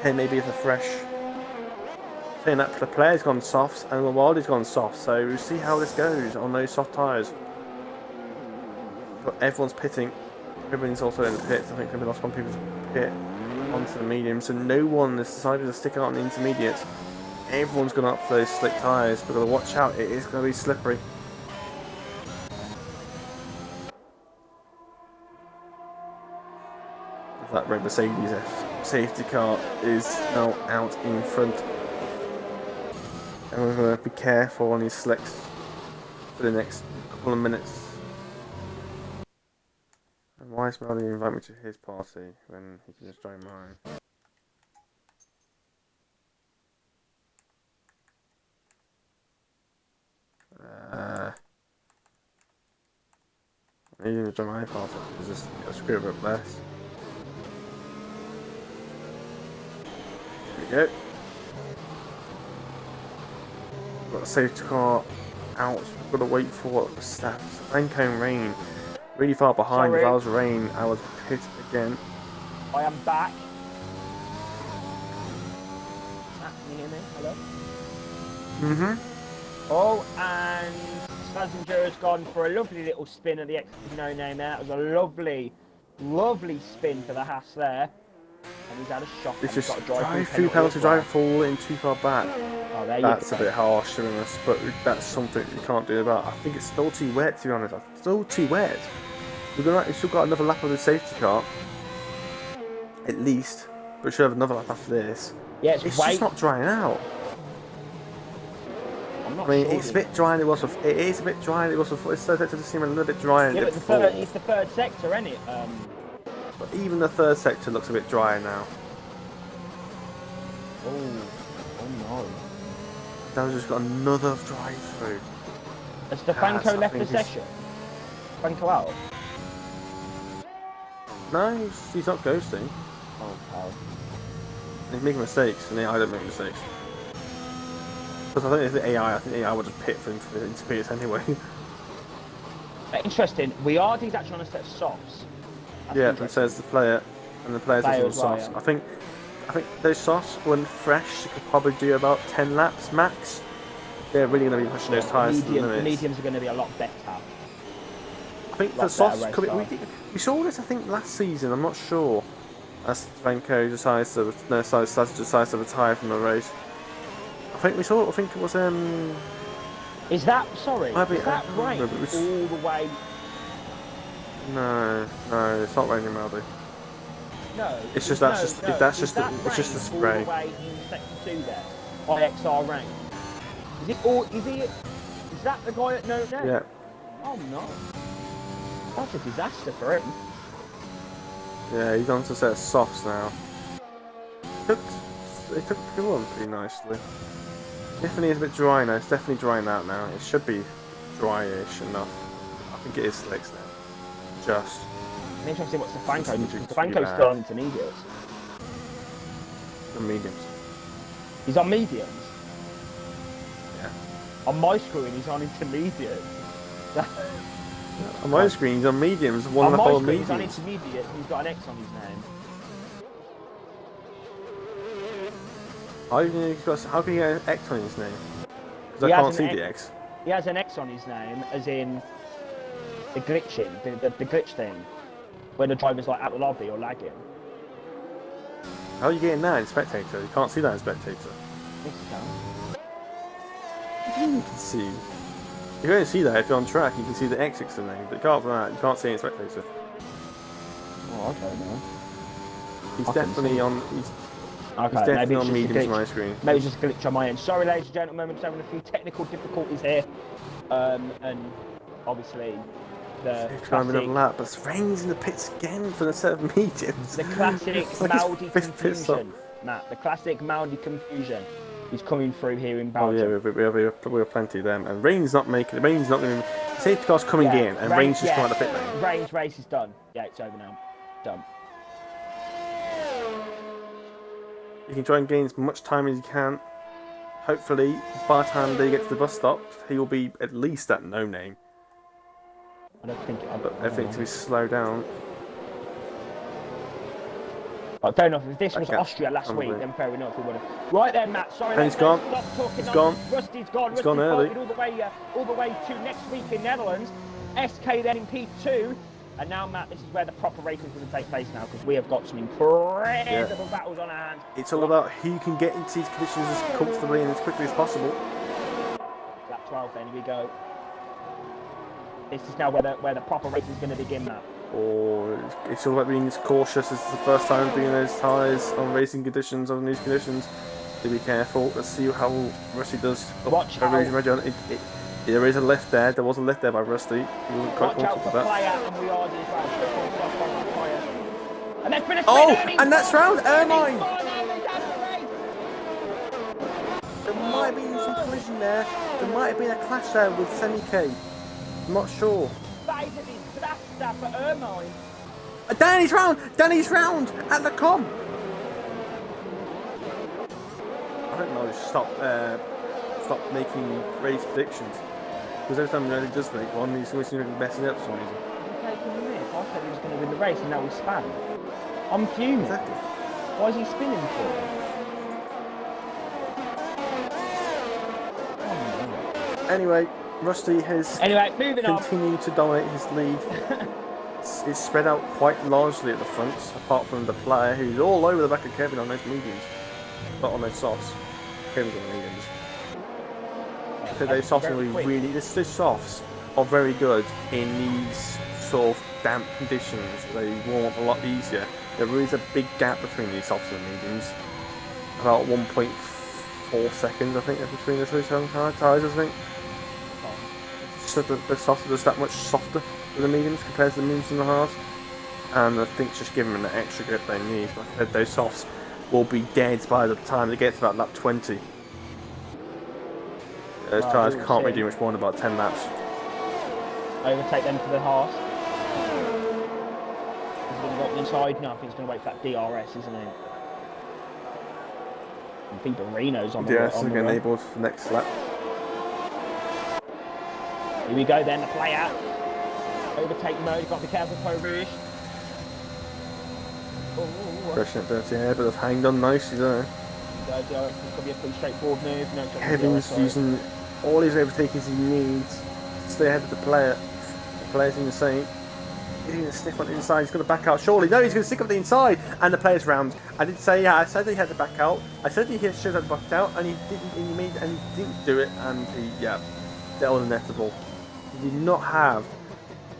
10 maybe if they're fresh. Saying that, the player's gone softs and the Wildy's gone soft, so we'll see how this goes on those soft tyres. But everyone's pitting. Everyone's also in the pits. I think maybe lost one people to pit onto the medium, so no one has decided to stick out on the intermediates. Everyone's gone up for those slick tyres, but gotta watch out, it is going to be slippery. That red Mercedes safety car is now out in front. And we're going to be careful on these slicks for the next couple of minutes. And why is Melody invite me to his party when he can just join mine? I need to join my party because this is screw a bit less. There we go. Got a safety car out. We've got to wait for the stats. Rancone Rain. Really far behind. Sorry. If I was Rain, I would hit again. I am back. Ah, can you hear me? Hello? Oh, and Slazenger has gone for a lovely little spin at the exit no name there. That was a lovely, lovely spin for the Haas there. And he's had a shock. It's and he's just got a drive through penalty, drive fall in too far back. Oh, there That's you a go. bit harsh to be honest, but that's something you can't do about. I think it's still too wet to be honest. It's still too wet. We've still got another lap of the safety car. At least. But we should have another lap after this. Yeah, It's just not drying out. I'm not I mean, sure it's a bit dry and it was before. It is a bit dry and it was before. It's started to seem a little bit dry and yeah, it but before. it's the third sector, isn't it? But even the third sector looks a bit dry now. Oh no. Now just got another drive-through. Has Stefanko I left the think he's- session? Stefanko out? No, he's not ghosting. Oh, pal. He's making mistakes, and I don't make mistakes. Because I think it's the AI. I think the AI would just pit for intermediates anyway. Interesting. We are actually on a set of softs. That's Yeah, it interesting. says the player, and the player's Player also on as well, softs. yeah. I think those softs, when fresh, you could probably do about 10 laps max. They're really going to be pushing those tyres to the The limits. mediums are going to be a lot better. I think the lot softs better could be. race We saw this, I think, last season. I'm not sure. As Vanko decides to retire from the race. I think we saw. I think it was Is that, sorry, Might be- is that I don't rain remember, it was- all the way? No, it's not raining, Melody. No. It's just no, that's just no. that's Is just that it's just the rain spray. all the way in sector 2 there? IXR rain. Is it all, is that the guy at no name? Yeah. Oh no. That's a disaster for him. Yeah, he's on to set of softs now. They took the one pretty nicely. Definitely is a bit dry now. It's definitely drying out now. It should be dryish enough. I think it is slicks now. Just. I'm interested what Stefanko It's does. too Stefanko's bad. still on intermediates. The mediums. He's on mediums. Yeah. On my screen, he's on intermediates. On my screen, he's on mediums. One On and a my half screen, he's on mediums. intermediates and he's got an X on his name. How can he get an X on his name? Because I He has can't an see X. the X. He has an X on his name, as in the glitching, the glitch thing, when the driver's like at the lobby or lagging. How are you getting that in spectator? You can't see that in spectator. Yes, you can. You can see. You can only see that if you're on track. You can see the X in name, but you can't for that. You can't see it in spectator. Oh, I don't know. He's I can definitely see. on. He's Okay, definitely maybe it's on just a mediums on glitch. my screen. Maybe it's just a glitch on my end. Sorry, ladies and gentlemen, we're just having a few technical difficulties here. And obviously, the Climbing a classic, lap, but it's Rain's in the pits again for the set of mediums. the classic It's like his Maudi fifth pit stop. confusion, Matt. The classic Maudi confusion is coming through here in Oh Belgium. yeah, we have plenty of them, and Rain's not making. Rain's not going to. Safety car's coming in, and Rain's just come out the pit lane. Rain's race is done. Yeah, it's over now. Done. You can try and gain as much time as you can. Hopefully, by the time they get to the bus stop, he will be at least at no name. I don't think. But everything to be slowed down. I don't know if this was Okay. Austria last week, Unbelievable. then fair enough we would have. Right then, Matt. Sorry, And let's he's gone. stop talking. He's on. gone. Rusty's gone. He's Rusty's gone early. bolted all the way to next week in Netherlands. SK then in P2, and now Matt, this is where the proper race is going to take place now because we have got some incredible battles on our hands. It's all about who can get into these conditions as comfortably and as quickly as possible. Lap 12, then here we go. This is now where the proper race is going to begin, Matt. Or it's all about being as cautious. This is the first time being those tyres on racing conditions, on these conditions. To be careful. Let's see how Rusty does. Watch out. There is a lift there. There was a lift there by Rusty. He wasn't quite Watch out comfortable for with that. play out and we are as well. And there's been a Oh, spin, and that's round Ermine. Ermine. There might have been some collision there. There might have been a clash there with Semi-K. I'm not sure. That is a disaster for Ermine. Danny's round! Danny's round! At the com! I don't know, stop making race predictions. Because every time he does make one, he's always seems to be messing up for some reason. Taking the miss. I said he was going to win the race and now he's spanned. I'm fuming. Exactly. Why is he spinning for? Anyway, Rusty has Anyway, moving on. continued to dominate his lead. It's spread out quite largely at the front, apart from the player who's all over the back of Kevin on those mediums. Not on those softs. Kevin's on the mediums. So those softs are really the softs are very good in these sort of damp conditions. They warm up a lot easier. There is a big gap between these softs and mediums. About 1.4 seconds, I think, between the two tyres, I think. So the softs are just that much softer than the mediums compared to the mediums and the hards. And I think just giving them the extra grip they need. Like I said, those softs will be dead by the time they get to about lap 20. Those tyres can't be doing much more than about 10 laps. Overtake them for the half. He's going to go up the inside. No, I think he's going to wait for that DRS, isn't he? I think the Reno's on the DRS is run. enabled for the next lap. Here we go then, the play out. Overtake mode, you've got to be careful for Rouge. Pressing it dirty air, but they've hanged on nicely there. It's going to be a pretty straightforward move. No, Kevin's using all his overtakings he needs to stay ahead of the player. The player's doing the same. He's going to stick on the inside, he's going to back out. Surely, no, he's going to stick on the inside, and the player's round. I did say, yeah, I said he had to back out. I said he should have backed out, and he didn't. And he didn't do it, and he, yeah, dealt inevitable. He did not have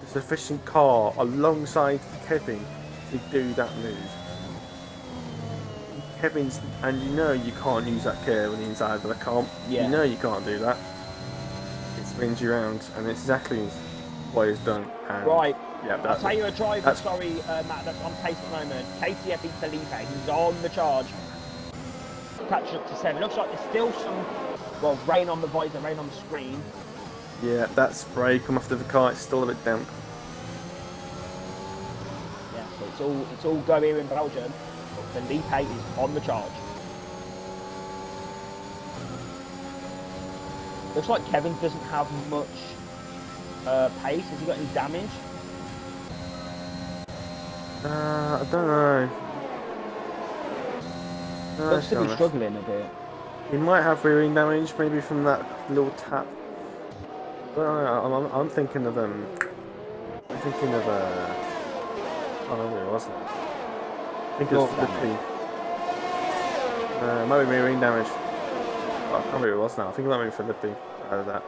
the sufficient car alongside Kevin to do that move. Kevin's, and you know you can't use that curve on the inside of the comp. Yeah. You know you can't do that. It spins you around, and it's exactly what he's done. And right. Yeah, I'll tell you a driver, that's- sorry, Matt, that's on pace at the moment. KTF beat Felipe. He's on the charge. Catching up to 7. Looks like there's still some, well, rain on the visor, rain on the screen. Yeah, that spray come off the car, it's still a bit damp. Yeah, so it's all go here in Belgium. But Felipe is on the charge. Looks like Kevin doesn't have much pace. Has he got any damage? I don't know. No, Looks to be honest. struggling a bit. He might have rearing damage, maybe from that little tap. But I'm thinking of I'm thinking of I don't know who it was. I think it was Flippy. It might be rearing damage. Oh, I can't remember who it was now. I think it might be Flippy out of that.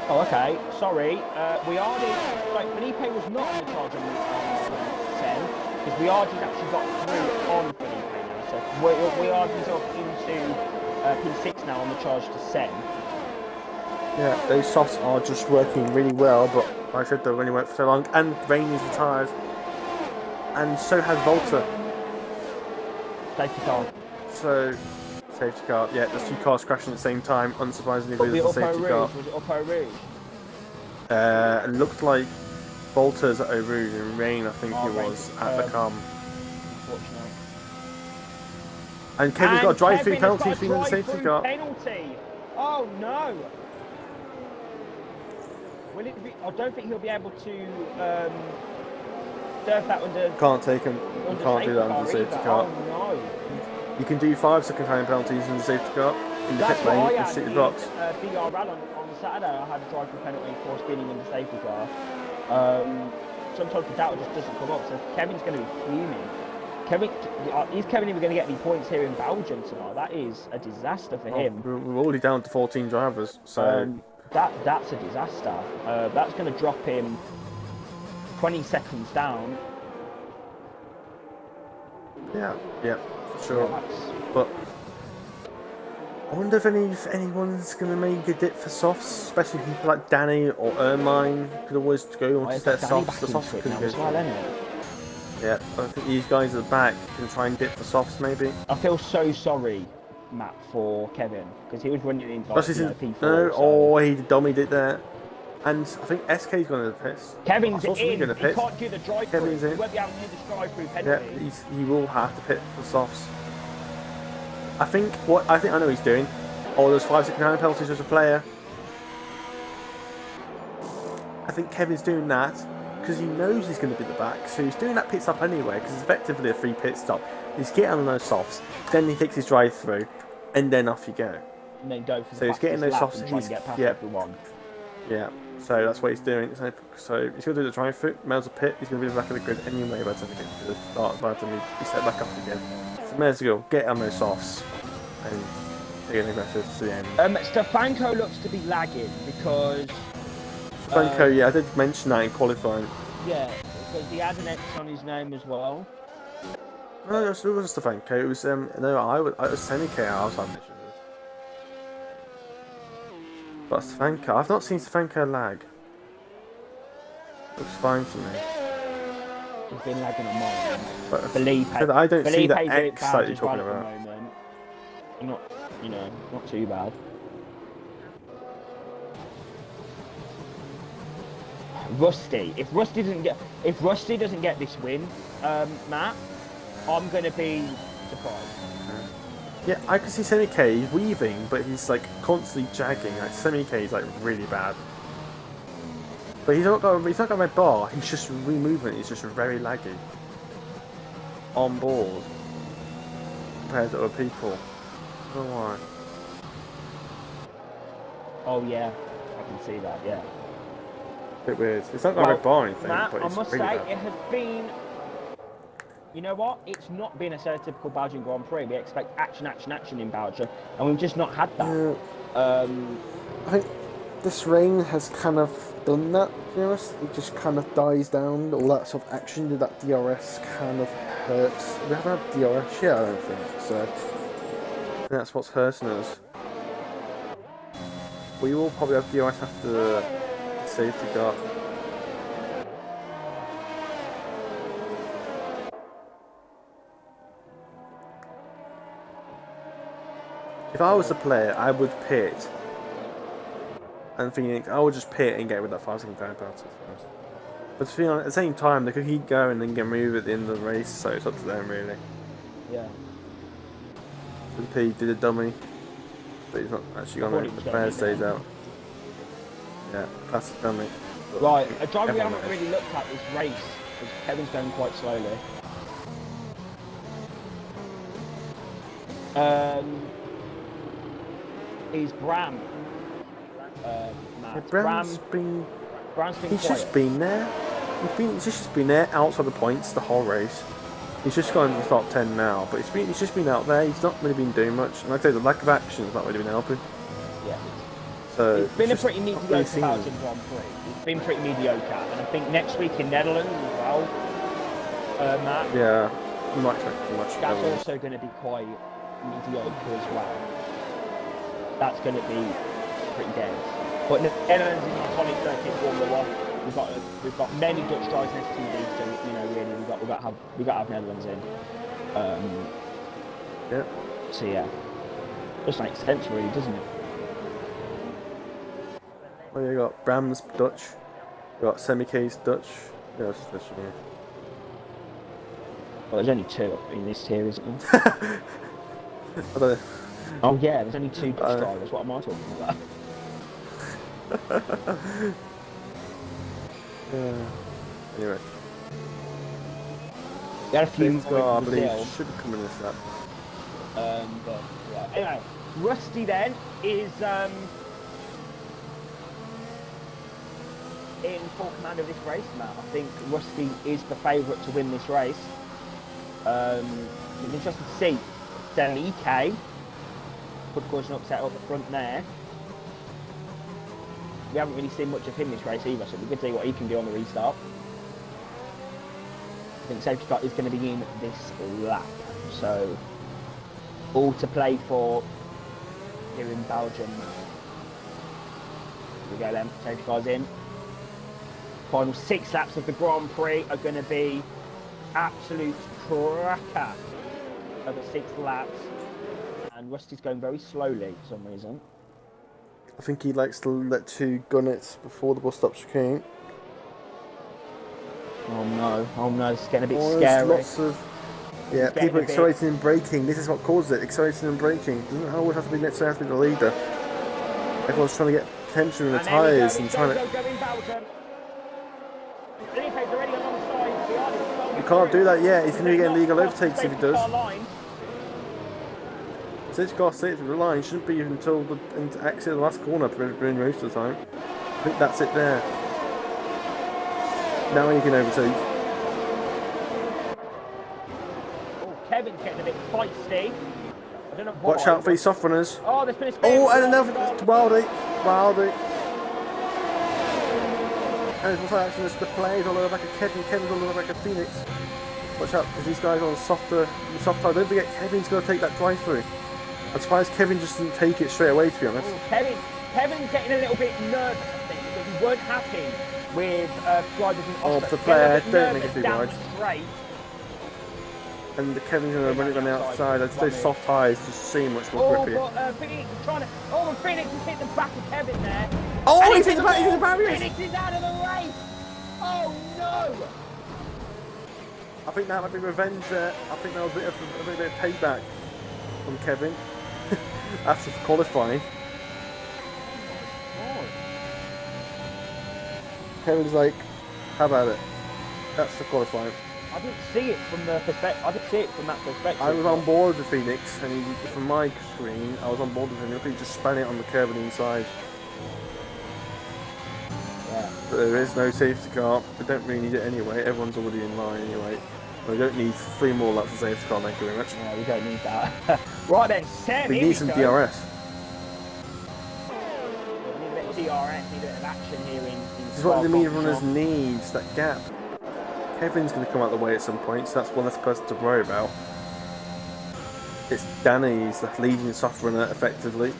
Oh, okay. Sorry. We are like Felipe was not on the charge on Sen because we are just actually got through on Felipe now. So we are into P6 now on the charge to Sen. Yeah, those softs are just working really well, but like I said, they've only worked for so long. And Rainey's retired, and so has Volta. Safety car. So, safety car. Yeah, there's two cars crashing at the same time. Unsurprisingly, Was there's a safety car. Was it Upper Rouge? It looked like Volta's at Eau Rouge and Rain, I think he was at the Calm. Unfortunately. And Kevin's got a drive-through penalty for the safety car. Penalty. Oh no! Will it be, I don't think he'll be able to serve that under. Can't take him. You can't do that under the safety car. Oh no! You can do 5 second-hand penalties in the safety car. In the That's pit what lane, I you had shoot the in box. BRL on Saturday. I had a drive-through penalty for spinning in the safety car. Sometimes the data just doesn't come up, so Kevin's going to be fuming. Is Kevin even going to get any points here in Belgium tonight? That is a disaster for him. We're already down to 14 drivers, so that's a disaster. That's going to drop him 20 seconds down. yeah, for sure. Yeah, But I wonder if anyone's going to make a dip for softs, especially people like Danny or Ermine could always go on to set softs. The softs couldn't go. well, isn't it? Yeah, I think these guys at the back can try and dip for softs maybe. I feel so sorry, Matt, for Kevin because he was running in like, P4. No, so. oh, he dummied it there. And I think SK's going to the pits. Kevin's in. He can't do the drive-through. Kevin's in. He won't be able to do the drive-through Yeah, penalty. he will have to pit for softs. I think I know he's doing. Oh, there's 5 second-hand penalties as a player. I think Kevin's doing that because he knows he's going to be at the back, so he's doing that pit stop anyway because it's effectively a free pit stop. He's getting on those softs, then he takes his drive-through, and then off you go. And then go for So he's getting those softs. He's get past everyone. Yeah. So that's what he's doing. So he's going to do the drive-through, Mel's a pit, he's going to be at the back of the grid anyway by the time he gets to the start, by the time he set back up again. So may as well get on those softs and take an aggressive to the end. Stefanko looks to be lagging because... Franco, yeah, I did mention that in qualifying. Yeah, because he had an X on his name as well. No, it wasn't Stefanko, it was, no, I was Seneca, I was mentioning. But Stefanko, I've not seen Stefanko lag. Looks fine to me. He's been lagging on mine. But Felipe, I don't see that Felipe's X that you're talking at the about. moment. Not too bad. Rusty. If Rusty doesn't get this win, Matt, I'm gonna be surprised. Yeah, I can see Seneca, he's weaving, but he's like constantly jagging. Like Seneca is like really bad. But he's not got a red bar, he's just re-movement, he's just very laggy. On board. Compared to other people. I don't know why. Oh yeah, I can see that, yeah. Bit weird. It's not got a red bar or anything, Matt, but I it's must really say, bad. it has been... You know what? It's not been a stereotypical Belgian Grand Prix. We expect action in Belgium, and we've just not had that. Yeah. I think this rain has kind of done that, to be honest. It just kind of dies down. All that sort of action, that DRS kind of hurts. We haven't had DRS yet, I don't think. So I think that's what's hurting us. We will probably have DRS after the safety car. If I was a player, I would pit and Phoenix, I would just pit and get rid of that 5-second time penalty. But to be honest, at the same time, they could keep going and get moved at the end of the race, so it's up to them really. Yeah. P did a dummy, but he's not actually going to. The player stays out. Yeah, that's a dummy. Right, a driver we haven't really looked at this race, because Kevin's going quite slowly. Is Bram. Matt. Bram's been he's quiet. just been there. He's just been there outside the points the whole race. He's just gone to the top 10 now, but he's just been out there. He's not really been doing much. And like I say, the lack of action has not really been helping. Yeah. So it's been a pretty mediocre really Belgian Grand Prix. It's been pretty mediocre, and I think next week in Netherlands as well, Matt. Yeah, you might expect too much. That's also going to be quite mediocre as well. That's going to be pretty dense. But Netherlands is an iconic circuit Formula 1. We've got many Dutch drivers in STB, so really we've got to have Netherlands in. Yeah. So yeah, just makes sense really, doesn't it? Well, you got Bram's Dutch, you got Semike's Dutch. Yeah, that's Dutch. Yeah. Well, there's only two in this tier, isn't there? I don't know. Oh yeah, there's only two Dutch drivers. What am I talking about? Anyway. We had a few Things more I in believe Brazil. should come in this lap. But yeah. Anyway, Rusty then is in full command of this race, Matt. I think Rusty is the favourite to win this race. It's interesting to see. Then EK could cause an upset up the front there. We haven't really seen much of him this race either, so it'll be good to see what he can do on the restart. I think safety car is going to be in this lap, so all to play for here in Belgium. Here we go then, safety car's in. Final 6 laps of the Grand Prix are going to be absolute cracker over 6 laps, and Rusty's going very slowly for some reason. I think he likes to let 2 gun it before the bus stop chicane. Oh no, this is getting a bit There's scary. lots of people accelerating and braking. This is what causes it, accelerating and braking. It doesn't always have to be necessarily the leader. Everyone's trying to get tension in the tyres and trying to... You can't do that yet, he's going to be getting legal overtakes if he does. Safety car stays with the line, shouldn't be until the exit of the last corner during most of the time. I think that's it there. Now you can overtake. Oh, Kevin's getting a bit feisty. I don't know why. Watch out for these soft runners. Oh, there's been a spin. Oh, and another Wildy. And what's that action? It's the players all over back of Kevin. Kevin's all over back of Phoenix. Watch out, because these guys are on soft tire. Don't forget, Kevin's going to take that drive through. I'm surprised Kevin just didn't take it straight away, to be honest. Oh, Kevin's getting a little bit nervous, I think, because he weren't happy with drivers in Oslo. The player, don't make it too wide. Straight. And Kevin's going to run it on the outside. Those soft tyres just seem much more grippy. But Phoenix is trying to... Oh, and Phoenix has hit the back of Kevin there. Oh, he's hit the barriers! Phoenix is out of the race! Oh, no! I think that might be revenge there. I think that was a bit of payback from Kevin after qualifying. Oh. Kevin's like, how about it? That's the qualifying. I didn't see it from the perspective. I didn't see it from that perspective. I was on board with Phoenix, and from my screen, I was on board with him. He just span it on the curb on the inside. Yeah. But there is no safety car. We don't really need it anyway. Everyone's already in line anyway. We don't need 3 more laps of safety car. Thank you very much. Yeah, we don't need that. Right then, Sam. We need some DRS. We need a bit of DRS. Need a bit of action here in This is what the media runners needs. That gap. Kevin's going to come out of the way at some point, so that's one less person to worry about. It's Danny's the leading soft runner effectively.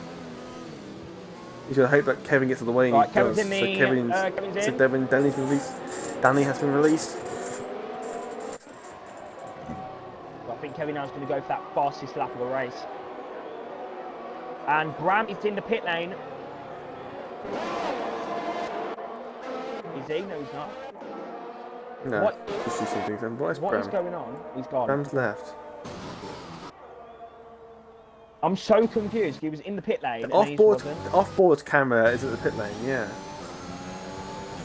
He's going to hope that Kevin gets out of the way, and right, he Kevin's does. in the, So Kevin's in. Danny's released. Danny has been released. I think Kevin now's going to go for that fastest lap of the race. And Bram is in the pit lane. Is he? No, he's not. No, What? just do some things. And what is What is Bram? going on? He's gone. Bram's left. I'm so confused. He was in the pit lane and then he Off-board, wasn't. off-board camera is at the pit lane, yeah.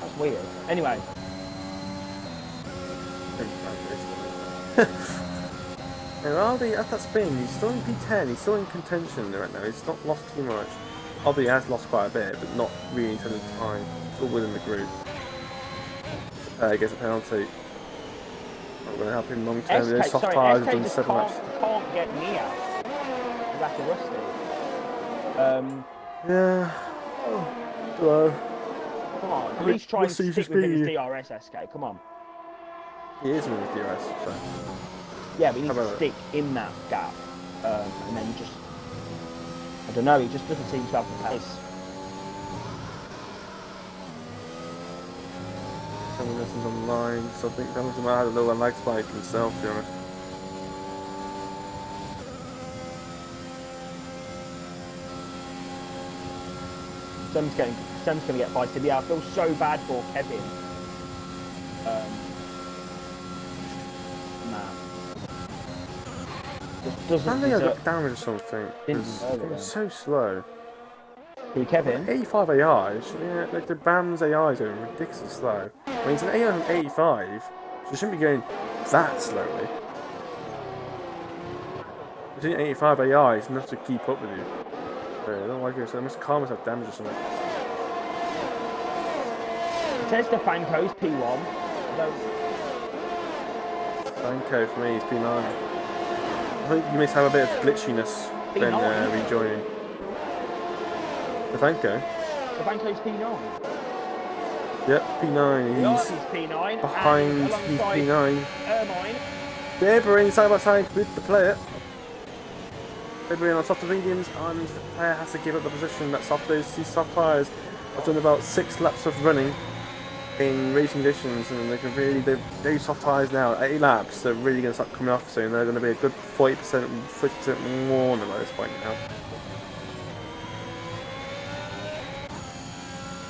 That's weird. Anyway. And Aldi, at that spin, he's still in P10, he's still in contention right now, he's not lost too much. Aldi has lost quite a bit, but not really in terms of time, still within the group. Gets a penalty. Not going to help him long term, there's soft tyres, SK done just 7 laps. can't get near. He's after Rusty. Yeah. Hello. Come on, at least try and Rusty's stick just within his being- DRS, SK, come on. He is in the DRS, so. Yeah, but he needs How to about stick in that gap. And then just... I don't know, he just doesn't seem to have the pace. Hamilton's online, so I think Hamilton might have a little lag spike himself, to be honest. Sam's going to get feisty. Yeah, I feel so bad for Kevin. Nah. Just doesn't I think I deserve... got damage or something. It was so slow. Who, Kevin? 85 AI, yeah, like the BAM's AI is going ridiculously slow. I mean, it's an AI of 85, so it shouldn't be going that slowly. It's an 85 AI, it's enough to keep up with you. So I don't like it, so I must calm myself damage or something. It says the Fanco's P1. I don't... Franco for me is P9. I think you must have a bit of glitchiness when P9? rejoining. The Franco? The Fanco's P9. Yep, P9. He's P9. behind, he's P9. Ermine. Debrin side by side with the player. Debrin on soft mediums, and the player has to give up the position that these soft tyres have done about 6 laps of running in racing conditions, and they can really, those soft tyres now at 8 laps, they're really going to start coming off soon. They're going to be a good 40%, 50% more than at this point now.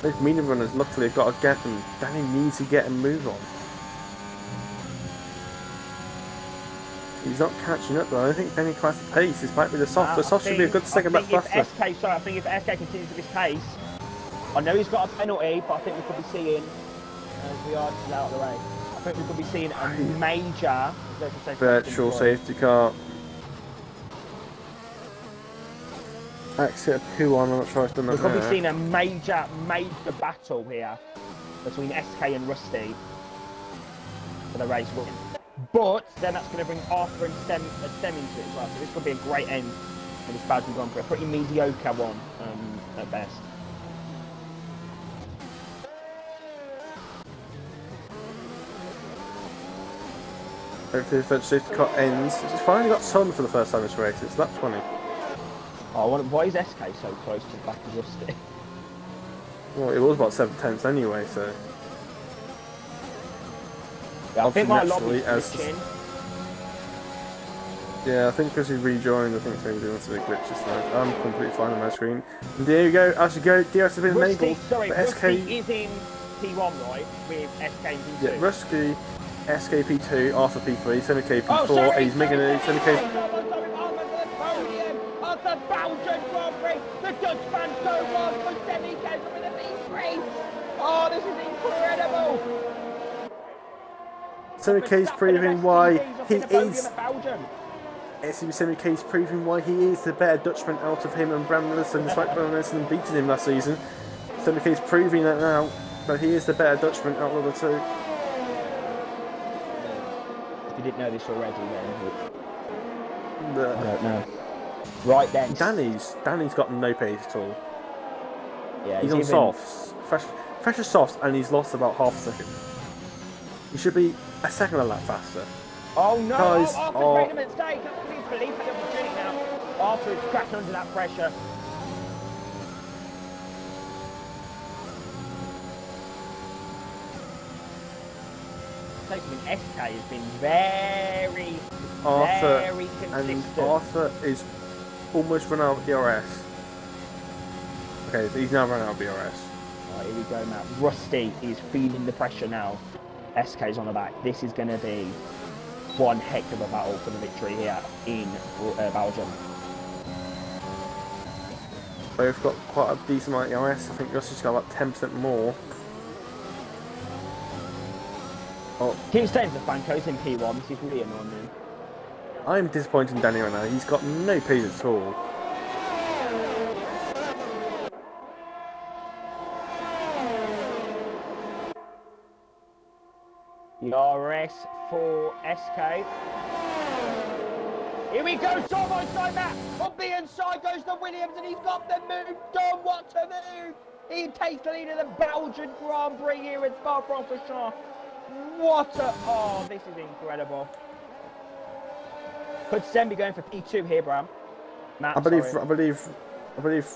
Those medium runners luckily have got a gap, and Danny needs to get a move on. He's not catching up though. I don't think Danny quite has the pace. This might be the soft. The soft should be a good second lap faster. I think if SK continues with this pace, I know he's got a penalty, but I think we could be seeing, as we are just out of the way, I think we could be seeing a major virtual safety car. Exit who on? I'm not sure I've done that. We could be seeing a major battle here between SK and Rusty for the race win. But then that's going to bring Arthur and Stem into it as well. So this could be a great end for this Belgian Grand Prix. A pretty mediocre one at best. Hopefully the virtual safety car ends. It's finally got sun for the first time in this race. It's lap 20. Oh, why is SK so close to the back of Rusty? Well, it was about 7/10 anyway, so. Yeah, I think my lobby's as glitching. Yeah, I think because he rejoined, I think it's maybe doing some big glitches now. I'm completely fine on my screen. And there you go, as you go, DRS has been enabled. Sorry, but Rusty is in P1, right? With SK and P2. Yeah, Rusty, SK P2, Arthur P3, Semi K P4, Oh, sorry, he's making a Semi K. Of the Belgian Grand Prix, the Dutchman so on for Semi-K from the P3. Oh, this is incredible. Semi K's proving why he is. Belgium. Semi K's proving why he is the better Dutchman out of him and Bram Wilson, despite Bram Wilson beating him last season. Semi K's proving that now, that he is the better Dutchman out of the two. If you didn't know this already, then The, I don't know. Right then, Danny's got no pace at all. yeah, He's on softs, fresh as softs, and he's lost about half a second. He should be a second a lap faster. Oh no! Guys, Arthur's made a mistake. Please believe in the opportunity now. Arthur is cracking under that pressure. SK has been very consistent. And Arthur is almost run out of DRS. Okay, he's now run out of BRS. Right, here we go, Matt. Rusty is feeling the pressure now. SK's on the back. This is going to be one heck of a battle for the victory here in Belgium. Both got quite a decent amount of ERS. I think Rusty's got about 10% more. Oh, Keep staying for the Francos in P1. This is really annoying me. I'm disappointed in Danny right now. He's got no pace at all. DRS for SK. Here we go, side by side, Matt. On the inside goes the Williams, and he's got the move done. What to move? He takes the lead in the Belgian Grand Prix here at Spa-Francorchamps. What a... Oh, this is incredible. Could Sem be going for P2 here, Bram? Matt, I believe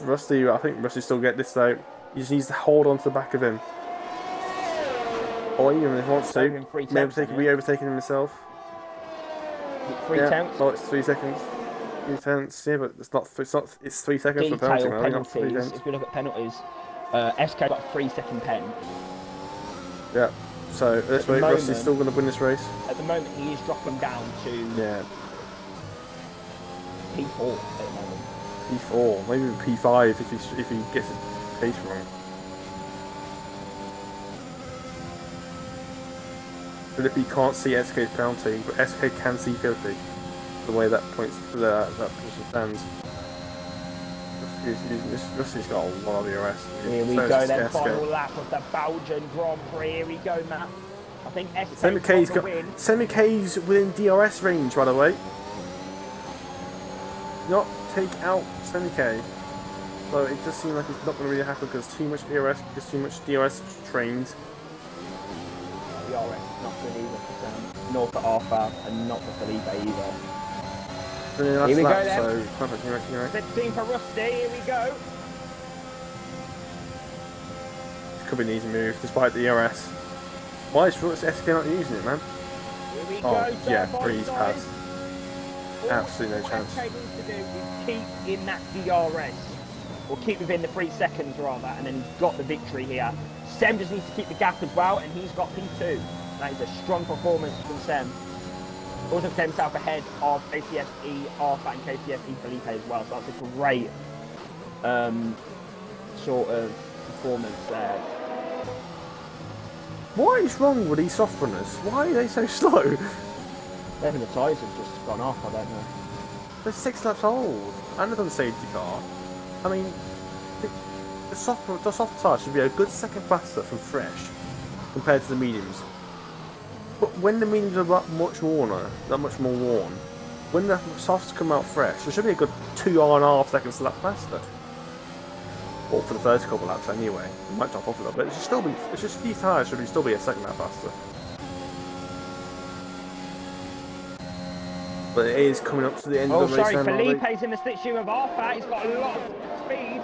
Rusty. I think Rusty still get this though. He just needs to hold on to the back of him, or even if he wants to, maybe overtaking him himself. 3 tenths. Oh, it's 3 seconds. 3 tenths. Yeah, but it's not. It's 3 seconds for penalty. Detail penalties. If we look at penalties, SK got 3-second pen. Yeah. So this way, Rusty's still going to win this race. At the moment, he is dropping down to P4 at the moment. P4, maybe P5 if he gets his pace wrong. Philippi can't see SK's penalty, but SK can see Philippi. The way that points to that position stands. Rusty's got a lot of ERS. Here we go, then final lap of the Belgian Grand Prix. Here we go, Matt. I think SK's got the win. Semi-K's within DRS range, by the way. Not take out Semi-K. So it does seem like it's not going to really happen because too much ERS, because too much DRS trains. DRS is not good either for nor for Arthur and not for Felipe either. Here we go then. then. So, perfect, 15 for Rusty, here we go. This could be an easy move, despite the ERS. Why is SK not using it, man? Here we Oh, go, yeah, breeze pass. Absolutely no All chance. SK needs to do is keep in that DRS. Or keep within the 3 seconds rather, and then he's got the victory here. Sem just needs to keep the gap as well, and he's got P2. That is a strong performance from Sem. Also put himself ahead of KTSE Arthur and KTSE Felipe as well, so that's a great sort of performance there. What is wrong with these soft runners? Why are they so slow? Maybe the tyres have just gone off, I don't know. They're 6 laps old, and they're on the safety car. I mean, the soft tyres should be a good second faster from fresh compared to the mediums. But when the mediums are that much more worn, when the softs come out fresh, it should be a good 2.5 seconds lap faster. Or for the first couple laps anyway. It might drop off a little bit. It should still be. It's just these tyres should still be a second lap faster. But it is coming up to the end of the race. Oh, sorry, Felipe's in the slip shoe of Arthur. He's got a lot of speed.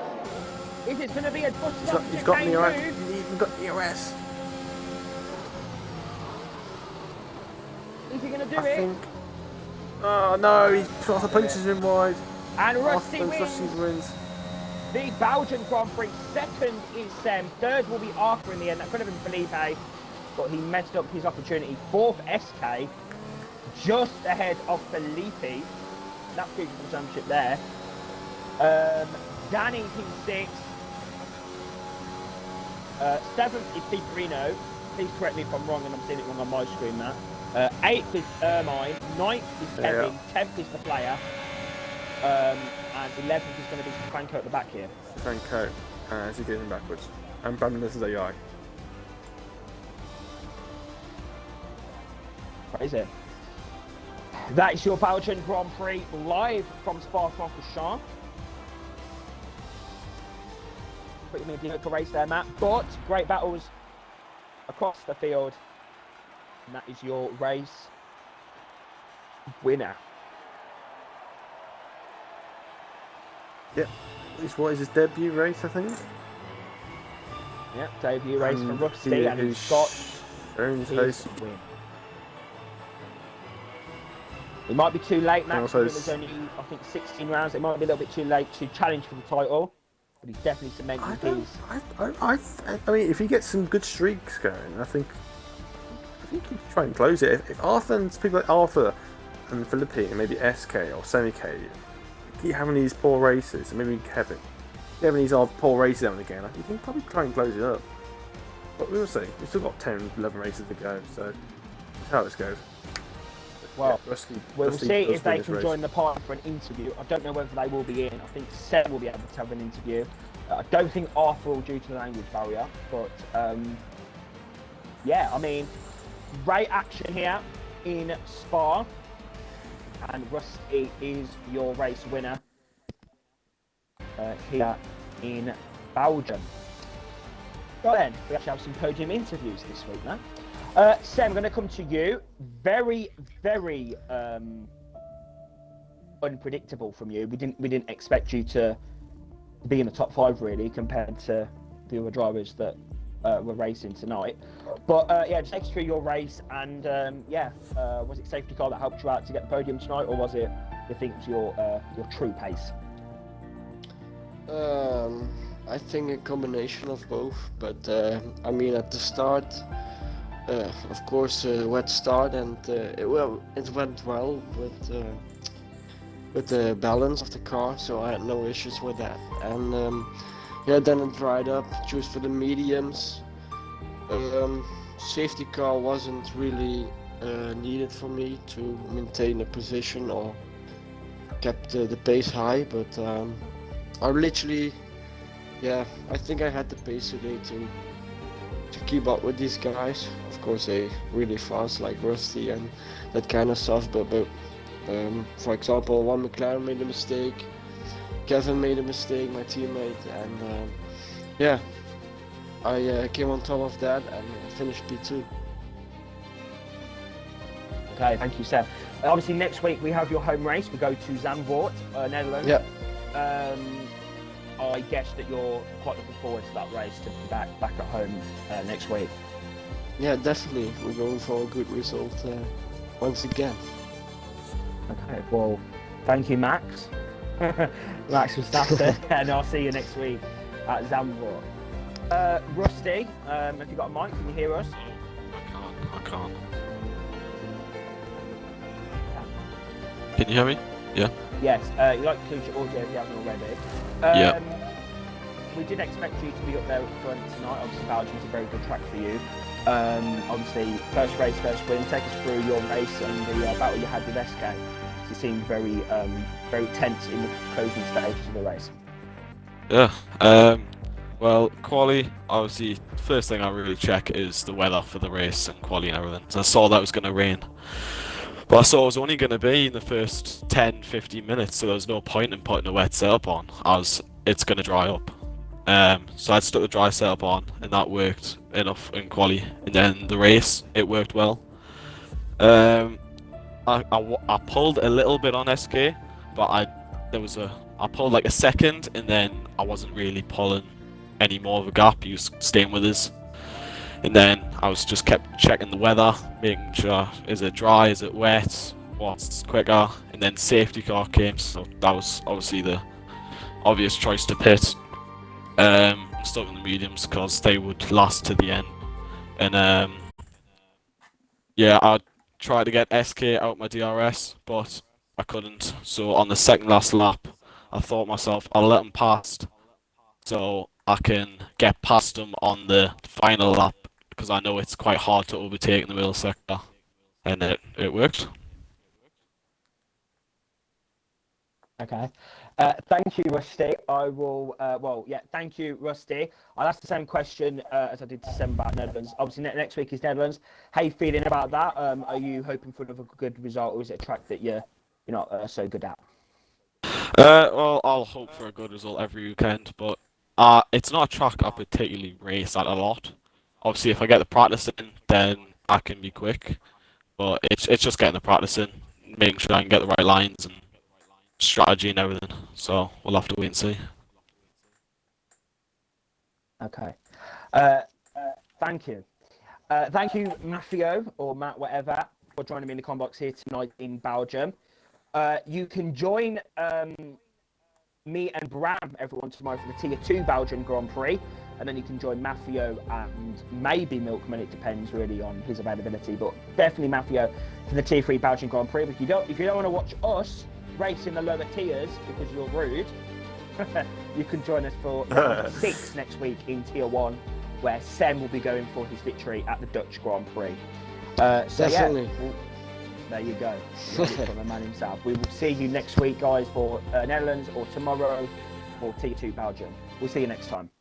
Is it going to be a bus He's got the ERS. He's even got the ERS. Is he going to do I it? think. Oh no, he Arthur punches him wide. And Rusty wins. wins. The Belgian Grand Prix. Second is Sem. Third will be Arthur in the end. That could have been Felipe, but he messed up his opportunity. Fourth, SK. Just ahead of Felipe. That's good for the championship there. Danny P6. Seventh is Piperino. Please correct me if I'm wrong and I'm seeing it wrong on my screen, Matt. 8th is Ermine. 9th is Kevin. 10th is the player. And 11th is going to be Franco at the back here. Franco, as he goes backwards. And Brandon, this is AI. What is it? That is your Belgian Grand Prix live from Spa-Francorchamps. Pretty mediocre race there, Matt, but great battles across the field. And that is your race winner. Yep. What is his debut race, I think? Yep, debut race for Rusty, and he's got his win. It might be too late, Matt. There's only, I think, 16 rounds. It might be a little bit too late to challenge for the title. but he's definitely cemented his. I mean, if he gets some good streaks going, I think he can try and close it. If Arthur and people like Arthur and Philippine and maybe SK or Semi-K keep having these poor races, and maybe Kevin having these poor races out again, I think he can probably try and close it up. But we will see. We've still got 10, 11 races to go, so that's how this goes. Well, yeah, we'll see if they can join the party for an interview. I don't know whether they will be in. I think Seb will be able to have an interview. I don't think Arthur will due to the language barrier, but yeah, I mean, great action here in Spa, and Rusty is your race winner here in Belgium. Right then, we actually have some podium interviews this week now. Sam, I'm going to come to you. Very, very unpredictable from you. We didn't expect you to be in the top 5 really, compared to the other drivers that were racing tonight. But yeah, just take us through your race, and was it safety car that helped you out to get the podium tonight, or was it you think your true pace? I think a combination of both, but I mean at the start, of course, wet start, and it went well with the balance of the car, so I had no issues with that. And yeah, then it dried up, chose for the mediums. Safety car wasn't really needed for me to maintain a position or kept the pace high, but I literally, yeah, I think I had the pace today to keep up with these guys. Of course, they really fast like Rusty and that kind of stuff, but for example, one McLaren made a mistake, Kevin made a mistake, my teammate, and yeah, I came on top of that and finished P2. Okay, thank you, Seb. Obviously, next week we have your home race. We go to Zandvoort, Netherlands. Yeah. I guess that you're quite looking forward to that race, to be back at home next week. Yeah, definitely. We're going for a good result once again. Okay, well, thank you, Max. Max Verstappen, and I'll see you next week at Zandvoort. Rusty, have you got a mic? Can you hear us? I can't. Can you hear me? Yeah. Yes, you'd like to include your audio if you haven't already. Yeah. We did expect you to be up there at the front tonight. Obviously, Belgium's a very good track for you. Obviously, first race, first win. Take us through your race and the battle you had with SK. It seemed very, very tense in the closing stages of the race. Yeah. Well, quali, obviously, first thing I really check is the weather for the race and quali and everything. So I saw that it was going to rain. But I saw it was only going to be in the first 10-15 minutes, so there was no point in putting a wet setup on, as it's going to dry up. So I stuck the dry setup on, and that worked enough in quali. And then the race, it worked well. I pulled a little bit on SK, but I pulled like a second, and then I wasn't really pulling any more of a gap. He was staying with us. And then I was just kept checking the weather, making sure, is it dry, is it wet, what's quicker, and then safety car came, so that was obviously the obvious choice to pit. Stuck in the mediums because they would last to the end. And yeah, I tried to get SK out my DRS, but I couldn't. So on the second last lap, I thought myself, I'll let him past, so I can get past him on the final lap, because I know it's quite hard to overtake in the middle sector, and it worked. Okay. Thank you, Rusty. I will, thank you, Rusty. I'll ask the same question as I did to Sam about Netherlands. Obviously, next week is Netherlands. How are you feeling about that? Are you hoping for another good result, or is it a track that you're not so good at? Well, I'll hope for a good result every weekend, but it's not a track I particularly race at a lot. Obviously, if I get the practice in, then I can be quick, but it's just getting the practice in, making sure I can get the right lines and strategy and everything. So we'll have to wait and see. Okay. Thank you. Thank you, Maffio, or Matt, whatever, for joining me in the combox here tonight in Belgium. You can join me and Bram, everyone tomorrow for the Tier 2 Belgian Grand Prix. And then you can join Maffio and maybe Milkman. It depends really on his availability, but definitely Maffio for the Tier 3 Belgian Grand Prix. But if you don't want to watch us race in the lower tiers because you're rude, you can join us for round 6 next week in Tier 1, where Sem will be going for his victory at the Dutch Grand Prix. Definitely. Yeah, there you go. From the man himself. We will see you next week, guys, for Netherlands, or tomorrow for Tier 2 Belgium. We'll see you next time.